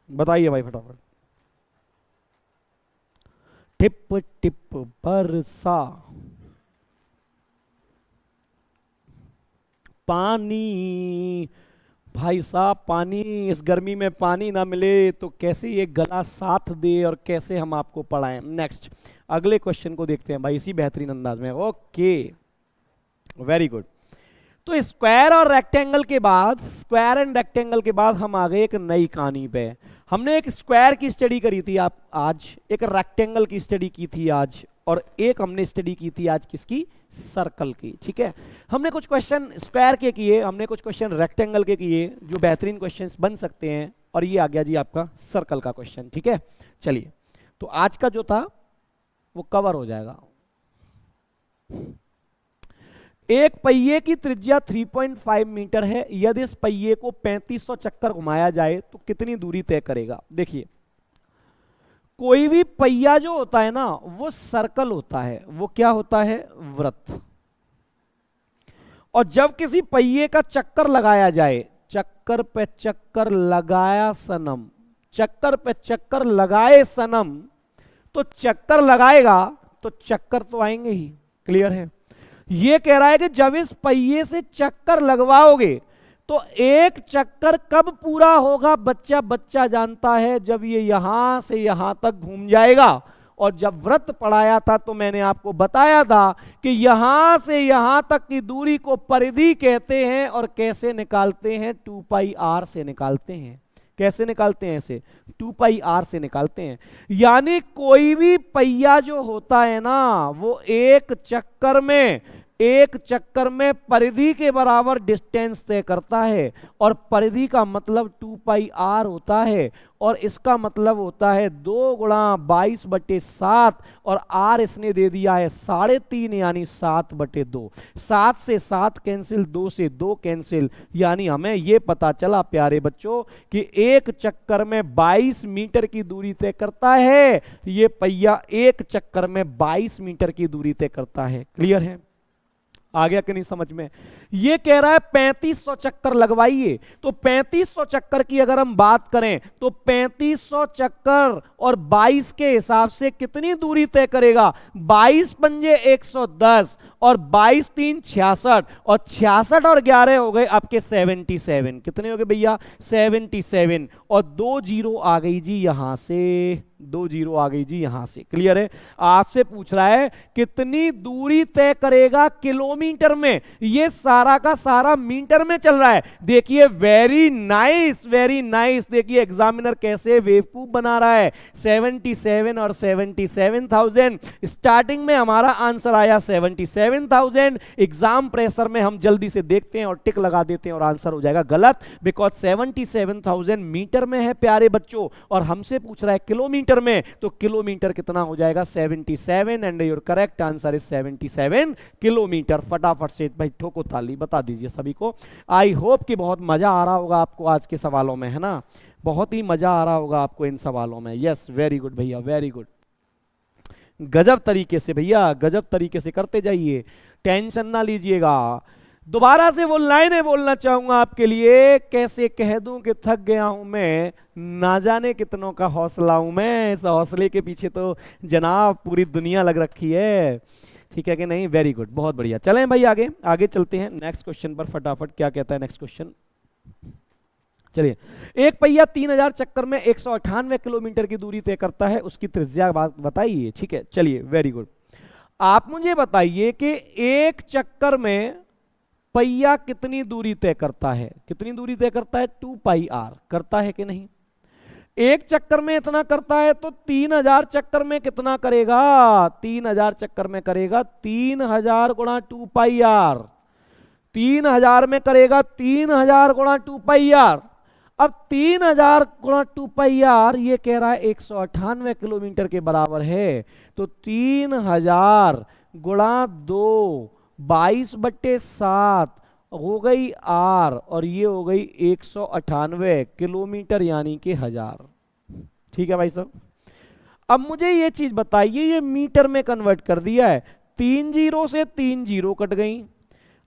S1: बताइए भाई फटाफट। टिप टिप बरसा पानी, भाई साहब पानी, इस गर्मी में पानी ना मिले तो कैसे ये गला साथ दे और कैसे हम आपको पढ़ाएं। नेक्स्ट अगले क्वेश्चन को देखते हैं भाई इसी बेहतरीन अंदाज में। Okay, very good. तो स्क्वायर और रेक्टेंगल के बाद, स्क्वायर एंड रेक्टेंगल के बाद हम आ गए एक नई कहानी पे। हमने एक स्क्वायर की स्टडी करी थी आप आज, एक रेक्टेंगल की स्टडी की थी आज, और एक हमने स्टडी की थी आज किसकी, सर्कल की। ठीक है, हमने कुछ क्वेश्चन स्क्वायर के किए, हमने कुछ क्वेश्चन रेक्टेंगल के किए जो बेहतरीन क्वेश्चंस बन सकते हैं, और ये आ गया जी आपका सर्कल का क्वेश्चन। ठीक है, चलिए तो आज का जो था वो कवर हो जाएगा। एक पहिए की त्रिज्या 3.5 मीटर है, यदि इस पहिए को 3500 चक्कर घुमाया जाए तो कितनी दूरी तय करेगा। देखिए, कोई भी पहिया जो होता है ना वो सर्कल होता है, वो क्या होता है, वृत्त। और जब किसी पहिए का चक्कर लगाया जाए, चक्कर पे चक्कर लगाया सनम, चक्कर पे चक्कर लगाए सनम, तो चक्कर लगाएगा तो चक्कर तो आएंगे ही। क्लियर है? ये कह रहा है कि जब इस पहिए से चक्कर लगवाओगे तो एक चक्कर कब पूरा होगा, बच्चा जानता है, जब ये यहां से यहां तक घूम जाएगा और जब वृत्त पढ़ाया था तो मैंने आपको बताया था कि यहां से यहां तक की दूरी को परिधि कहते हैं और कैसे निकालते हैं, 2 पाई आर से निकालते हैं। कैसे निकालते हैं इसे, 2 पाई आर से निकालते हैं। यानी कोई भी पहिया जो होता है ना वो एक चक्कर में परिधि के बराबर डिस्टेंस तय करता है और परिधि का मतलब 2 पाई आर होता है और इसका मतलब होता है 2 गुणा 22/7 और आर इसने दे दिया है 3.5 यानी 7/2। 7 से 7 कैंसिल, 2 से 2 कैंसिल, यानी हमें यह पता चला प्यारे बच्चों कि एक चक्कर में 22 मीटर की दूरी तय करता है। ये पहिया एक चक्कर में 22 मीटर की दूरी तय करता है। क्लियर है, आ गया कि नहीं समझ में। ये कह रहा है 3500 चक्कर लगवाइए, तो 3500 चक्कर की अगर हम बात करें तो 3500 चक्कर और 22 के हिसाब से कितनी दूरी तय करेगा, 22 पंजे 110 और 22 3 66 और 66 और 11 हो गए आपके 77। कितने हो गए भैया, 77 और 2 जीरो आ गई जी यहां से, 2 जीरो आ गई जी यहां से। क्लियर है, आपसे पूछ रहा है कितनी दूरी तय करेगा किलोमीटर में, ये सारा का सारा मीटर में चल रहा है। देखिए वेरी नाइस, वेरी नाइस। देखिए एग्जामिनर कैसे बेवकूफ बना रहा है। 77 और 77,000, स्टार्टिंग में हमारा आंसर आया 77,000। एग्जाम प्रेशर में हम जल्दी से देखते हैं और टिक लगा देते हैं और आंसर हो जाएगा गलत, बिकॉज 77,000 मीटर में है प्यारे बच्चों और हमसे पूछ रहा है किलोमीटर में, तो किलोमीटर कितना हो जाएगा 77 and your correct answer is 77 kilometre. फटाफट से भाई ठोको ताली, बता दीजिए सभी को। आई होप कि बहुत मजा आ रहा होगा आपको आज के सवालों में, है ना, बहुत ही मजा आ रहा होगा आपको इन सवालों में। यस, वेरी गुड भैया, वेरी गुड। गजब तरीके से भैया, गजब तरीके से करते जाइए, टेंशन ना लीजिएगा। दोबारा से वो लाइनें बोलना चाहूंगा आपके लिए, कैसे कह दूं कि थक गया हूं मैं, ना जाने कितनों का हौसला हूं मैं। इस हौसले के पीछे तो जनाब पूरी दुनिया लग रखी है, ठीक है कि नहीं। वेरी गुड, बहुत बढ़िया। चलें भाई आगे, आगे चलते हैं नेक्स्ट क्वेश्चन पर फटाफट। क्या कहता है नेक्स्ट क्वेश्चन, चलिए। एक पहिया 3000 चक्कर में 198 किलोमीटर की दूरी तय करता है, उसकी त्रिज्या बताइए। ठीक है, चलिए, वेरी गुड। आप मुझे बताइए कि एक चक्कर में पहिया कितनी दूरी तय करता है, कितनी दूरी तय करता है, 2 पाई आर करता है कि नहीं। एक चक्कर में इतना करता है तो 3000 चक्कर में कितना करेगा, 3000 चक्कर में करेगा 3000 गुणा 2 पाई आर, 3000 में करेगा 3000 गुणा 2 पाई आर। अब 3000 गुणा 2 पाई आर ये कह रहा है 198 किलोमीटर के बराबर है, तो 3000 गुणा 2 22/7 हो गई आर और ये हो गई 198 किलोमीटर यानी कि 1000। ठीक है भाई साहब। अब मुझे ये चीज बताइए, ये मीटर में कन्वर्ट कर दिया है, 3 जीरो से 3 जीरो कट गई।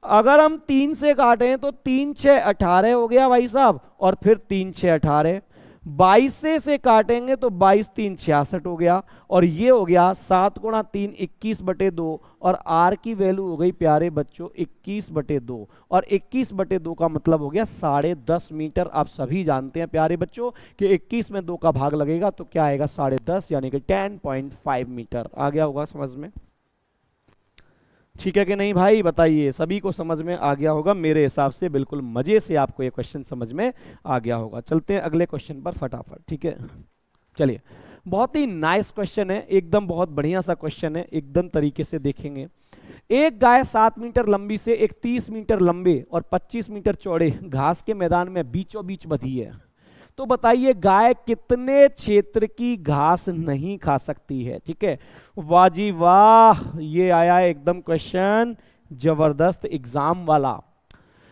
S1: अगर हम 3 से काटें तो 3 6 18 हो गया भाई साहब, और फिर 3 6 18। 22 से काटेंगे तो 22 3 66 हो गया, और ये हो गया 7 गुणा 3 21/2 और आर की वैल्यू हो गई प्यारे बच्चों 21/2 और 21/2 का मतलब हो गया 10.5 मीटर। आप सभी जानते हैं प्यारे बच्चों कि 21 में 2 का भाग लगेगा तो क्या आएगा 10.5 यानी कि 10.5 मीटर। आ गया होगा समझ में, ठीक है कि नहीं भाई, बताइए। सभी को समझ में आ गया होगा मेरे हिसाब से, बिल्कुल मजे से आपको ये क्वेश्चन समझ में आ गया होगा। चलते हैं अगले क्वेश्चन पर फटाफट, ठीक है। चलिए, बहुत ही नाइस क्वेश्चन है, एकदम बहुत बढ़िया सा क्वेश्चन है, एकदम तरीके से देखेंगे। एक गाय 7 मीटर लंबी से एक 30 मीटर लंबे और 25 मीटर चौड़े घास के मैदान में बीचों बीच बंधी है, तो बताइए गाय कितने क्षेत्र की घास नहीं खा सकती है। ठीक है, वाह जी वाह, ये आया एकदम क्वेश्चन जबरदस्त एग्जाम वाला।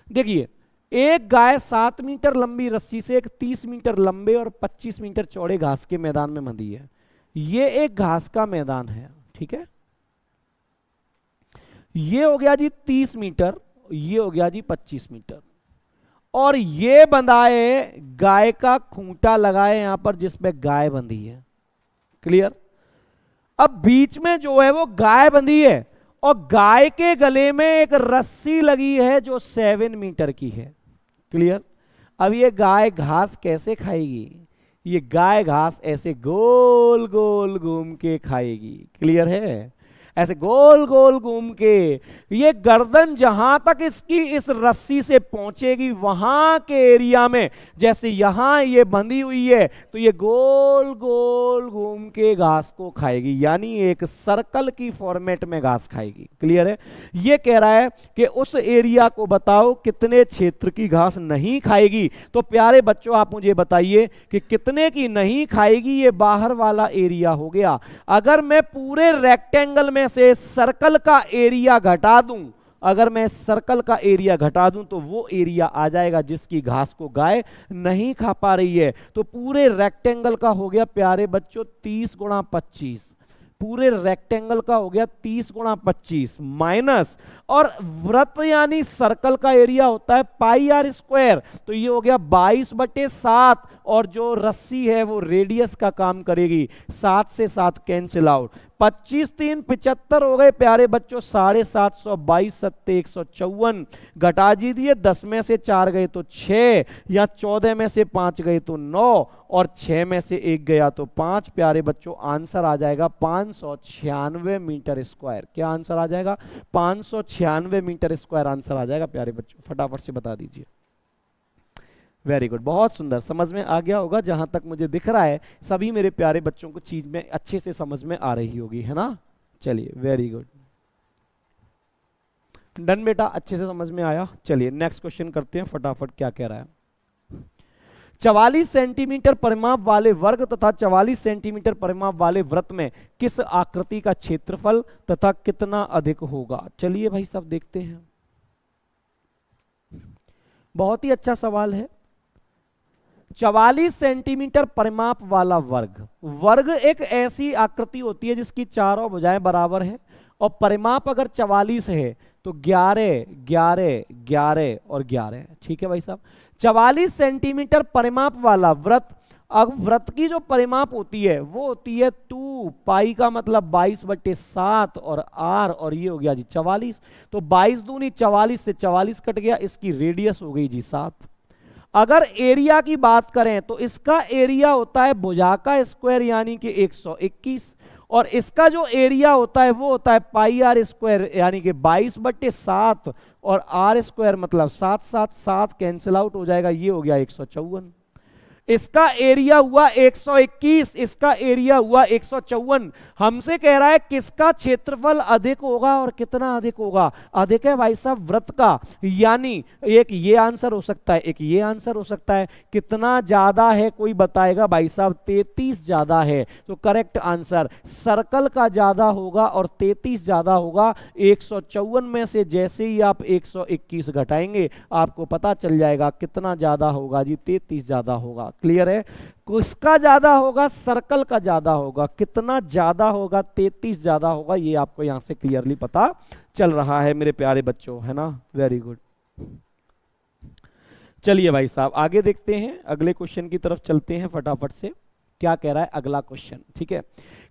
S1: देखिए, एक गाय 7 मीटर लंबी रस्सी से एक 30 मीटर लंबे और 25 मीटर चौड़े घास के मैदान में बंधी है। ये एक घास का मैदान है, ठीक है। ये हो गया जी 30 मीटर, ये हो गया जी 25 मीटर, और ये बंधाए गाय का खूंटा लगाए यहां पर जिसपे गाय बंधी है। क्लियर। अब बीच में जो है वो गाय बंधी है और गाय के गले में एक रस्सी लगी है जो 7 मीटर की है। क्लियर। अब ये गाय घास कैसे खाएगी, ये गाय घास ऐसे गोल गोल घूम के खाएगी। क्लियर है? ऐसे गोल गोल घूम के ये गर्दन जहां तक इसकी इस रस्सी से पहुंचेगी वहां के एरिया में, जैसे यहां ये बंधी हुई है तो ये गोल गोल घूम के घास को खाएगी, यानी एक सर्कल की फॉर्मेट में घास खाएगी। क्लियर है? ये कह रहा है कि उस एरिया को बताओ कितने क्षेत्र की घास नहीं खाएगी। तो प्यारे बच्चों आप मुझे बताइए कि कितने की नहीं खाएगी। ये बाहर वाला एरिया हो गया। अगर मैं पूरे रेक्टेंगल में से सर्कल का एरिया घटा दूं, अगर मैं सर्कल का एरिया घटा दूं तो वो एरिया आ जाएगा जिसकी घास को गाय नहीं खा पा रही है। तो पूरे रेक्टेंगल का हो गया प्यारे बच्चों 30 गुणा 25, पूरे रेक्टेंगल का हो गया 30 गुणा 25 माइनस, और वृत्त यानी सर्कल का एरिया होता है पाई आर स्क्वायर, तो ये हो गया 22/7, और जो रस्सी है वो रेडियस का काम करेगी। 7 से 7 कैंसिल आउट, 25 3 75 हो गए प्यारे बच्चों, 750, 22 सत्ते 154, घटा दीजिए, 10 में से 4 गए तो 6, या 14 में से 5 गए तो 9, और 6 में से 1 गया तो 5। प्यारे बच्चों आंसर आ जाएगा 596 मीटर स्क्वायर। क्या आंसर आ जाएगा? 596 मीटर स्क्वायर आंसर आ जाएगा प्यारे बच्चों, फटाफट से बता दीजिए। वेरी गुड, बहुत सुंदर, समझ में आ गया होगा। जहां तक मुझे दिख रहा है सभी मेरे प्यारे बच्चों को चीज में अच्छे से समझ में आ रही होगी, है ना? चलिए वेरी गुड, डन बेटा, अच्छे से समझ में आया। चलिए नेक्स्ट क्वेश्चन करते हैं फटाफट, क्या कह रहा है। 44 सेंटीमीटर परिमाप वाले वर्ग तथा 44 सेंटीमीटर परिमाप वाले वृत्त में किस आकृति का क्षेत्रफल तथा कितना अधिक होगा? चलिए भाई सब देखते हैं, बहुत ही अच्छा सवाल है। 44 सेंटीमीटर परिमाप वाला वर्ग, वर्ग एक ऐसी आकृति होती है जिसकी चारों भुजाएं बराबर है, और परिमाप अगर 44 है तो 11 11 11 और 11। ठीक है भाई साहब, 44 सेंटीमीटर परिमाप वाला वृत्त, अब वृत्त की जो परिमाप होती है वो होती है 2 पाई का मतलब 22/7 और आर, और ये हो गया जी 44, तो 22 दूनी 44 से 44 कट गया, इसकी रेडियस हो गई जी 7। अगर एरिया की बात करें तो इसका एरिया होता है भुजा का स्क्वायर यानी कि 121, और इसका जो एरिया होता है वो होता है पाई आर स्क्वायर यानी कि 22/7, और आर स्क्वायर मतलब 7 7 7 कैंसिल आउट हो जाएगा, ये हो गया 154। इसका एरिया हुआ 121, इसका एरिया हुआ 154। हमसे कह रहा है किसका क्षेत्रफल अधिक होगा और कितना अधिक होगा? अधिक है भाई साहब वृत्त का, यानी एक ये आंसर हो सकता है, एक ये आंसर हो सकता है। कितना ज्यादा है कोई बताएगा? भाई साहब 33 ज्यादा है, तो करेक्ट आंसर सर्कल का ज्यादा होगा और 33 ज्यादा होगा। 154 में से जैसे ही आप 121 घटाएंगे आपको पता चल जाएगा कितना ज्यादा होगा जी, 33 ज्यादा होगा। क्लियर है? किसका ज्यादा होगा? सर्कल का ज्यादा होगा। कितना ज्यादा होगा? 33 ज्यादा होगा। ये आपको यहां से क्लियरली पता चल रहा है मेरे प्यारे बच्चों, है ना? Very good. चलिए भाई साहब आगे देखते हैं, अगले क्वेश्चन की तरफ चलते हैं फटाफट से। क्या कह रहा है अगला क्वेश्चन? ठीक है,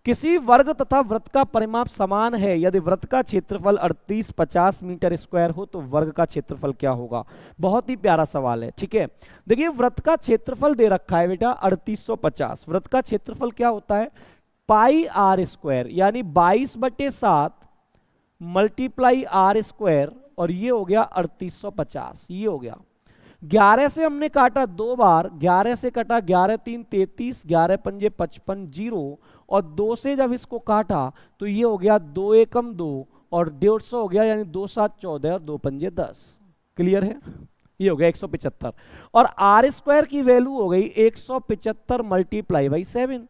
S1: किसी वर्ग तथा वृत्त का परिमाप समान है, यदि वृत्त का क्षेत्रफल 3850 मीटर स्क्वायर हो तो वर्ग का क्षेत्रफल क्या होगा? बहुत ही प्यारा सवाल है। ठीक है, देखिए वृत्त का क्षेत्रफल दे रखा है बेटा 3850। वृत्त का क्षेत्रफल क्या होता है? पाई आर स्क्वायर यानी 22/7 मल्टीप्लाई आर स्क्वायर, और ये हो गया 3850, ये हो गया। 11 से हमने काटा 2 बार, 11 से कटा 11 3 33, 11 पंजे 55 0, और 2 से जब इसको काटा तो ये हो गया 2 एकम 2 और 150 हो गया, यानी 2 7 14 और 2 पंजे 10। क्लियर है? ये हो गया 175, और आर स्क्वायर की वैल्यू हो गई 175 मल्टीप्लाई बाई 7।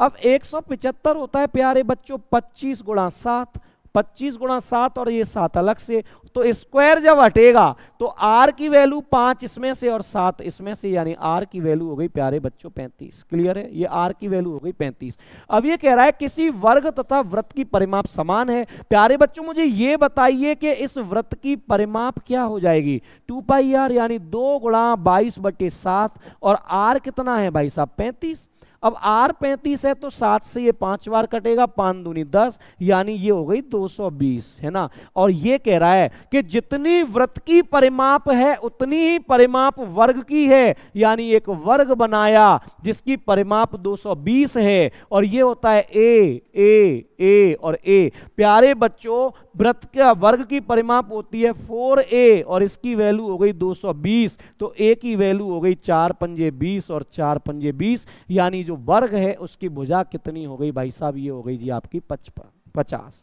S1: अब 175 होता है प्यारे बच्चों 25 गुणा 7, 25 गुणा 7 और ये 7 अलग से, तो स्क्वायर जब हटेगा तो आर की वैल्यू 5 इसमें से और 7 इसमें से, यानी आर की वैल्यू हो गई प्यारे बच्चों 35। क्लियर है? ये आर की वैल्यू हो गई 35। अब ये कह रहा है किसी वर्ग तथा वृत्त की परिमाप समान है। प्यारे बच्चों मुझे ये बताइए कि इस वृत्त की परिमाप क्या हो जाएगी? 2 पाई आर यानी 2 गुणा 22/7, और आर कितना है भाई साहब 35। अब आर 35 है तो 7 से ये 5 बार कटेगा, 5 दूनी 10, यानी ये हो गई 220, है ना। और ये कह रहा है कि जितनी वृत्त की परिमाप है उतनी ही परिमाप वर्ग की है, यानी एक वर्ग बनाया जिसकी परिमाप 220 है, और ये होता है ए और ए। प्यारे बच्चों, वृत्त का वर्ग की परिमाप होती है 4a और इसकी वैल्यू हो गई 220, तो a की वैल्यू हो गई 4 पंजे 20 और 4 पंजे 20, यानी जो वर्ग है उसकी भुजा कितनी हो गई भाई साहब, ये हो गई जी आपकी 50।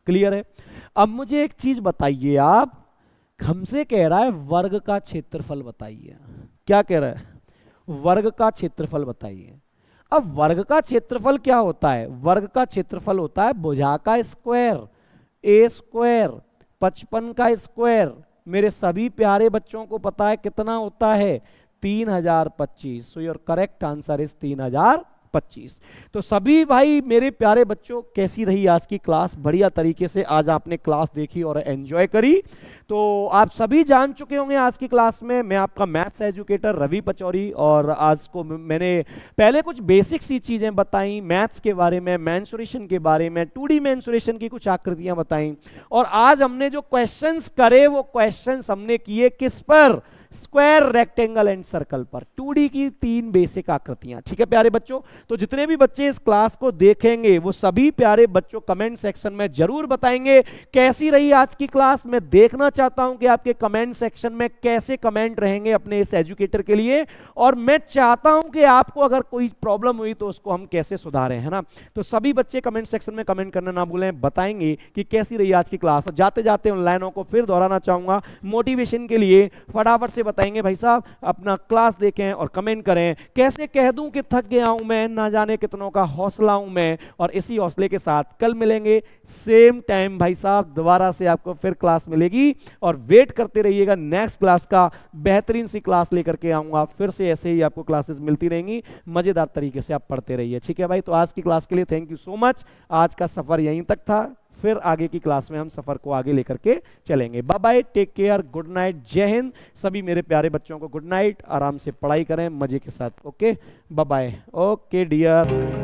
S1: क्लियर है। अब मुझे एक चीज बताइए, आप हमसे कह रहा है वर्ग का क्षेत्रफल बताइए। क्या कह रहा है? वर्ग का क्षेत्रफल बताइए। अब वर्ग का क्षेत्रफल क्या होता है? वर्ग का क्षेत्रफल होता है भुजा का स्क्वायर, ए स्क्वायर 55 का स्क्वायर। मेरे सभी प्यारे बच्चों को पता है कितना होता है? 3025। So your correct answer is 3025। तो सभी भाई मेरे प्यारे बच्चों, कैसी रही आज की क्लास? बढ़िया तरीके से आज आपने क्लास देखी और एंजॉय करी। तो आप सभी जान चुके होंगे आज की क्लास में मैं आपका मैथ्स एजुकेटर रवि पचौरी, और आज को मैंने पहले कुछ बेसिक सी चीजें बताई मैथ्स के बारे में, मेंसुरेशन के बारे में, 2D मेंसुरेशन की कुछ आकृतियां बताई, और आज हमने जो क्वेश्चंस करे वो क्वेश्चंस हमने किए किस पर? स्क्वायर, रेक्टेंगल एंड सर्कल पर। 2D की 3 बेसिक आकृतियां। ठीक है प्यारे बच्चों, तो जितने भी बच्चे इस क्लास को देखेंगे वो सभी प्यारे बच्चों कमेंट सेक्शन में जरूर बताएंगे कैसी रही आज की क्लास। मैं देखना चाहता हूं कि आपके कमेंट सेक्शन में कैसे कमेंट रहेंगे अपने इस एजुकेटर के लिए, और मैं चाहता हूं कि आपको अगर कोई प्रॉब्लम हुई तो उसको हम कैसे सुधारें, है ना। तो सभी बच्चे कमेंट सेक्शन में कमेंट करना ना भूलें, बताएंगे कि कैसी रही आज की क्लास। जाते जाते उन लाइनों को फिर दोहराना चाहूंगा मोटिवेशन के लिए, फटाफट से बताएंगे भाई साहब अपना क्लास देखें और कमेंट करें। कैसे कह दूं कि थक गया हूं मैं, ना जाने कितनों का हौसला हूं मैं, और इसी हौसले के साथ कल मिलेंगे सेम टाइम भाई साहब, दोबारा से आपको फिर क्लास मिलेगी, और वेट करते रहिएगा नेक्स्ट क्लास का। बेहतरीन सी क्लास लेकर के आऊंगा फिर से, ऐसे ही आपको क्लासेस मिलती रहेंगी, मजेदार तरीके से आप पढ़ते रहिए। ठीक है भाई, तो आज की क्लास के लिए थैंक यू सो मच। आज का सफर यहीं तक था, फिर आगे की क्लास में हम सफर को आगे लेकर के चलेंगे। Bye bye, take care, good night, जय हिंद। सभी मेरे प्यारे बच्चों को गुड नाइट, आराम से पढ़ाई करें मजे के साथ। Okay bye bye, okay dear.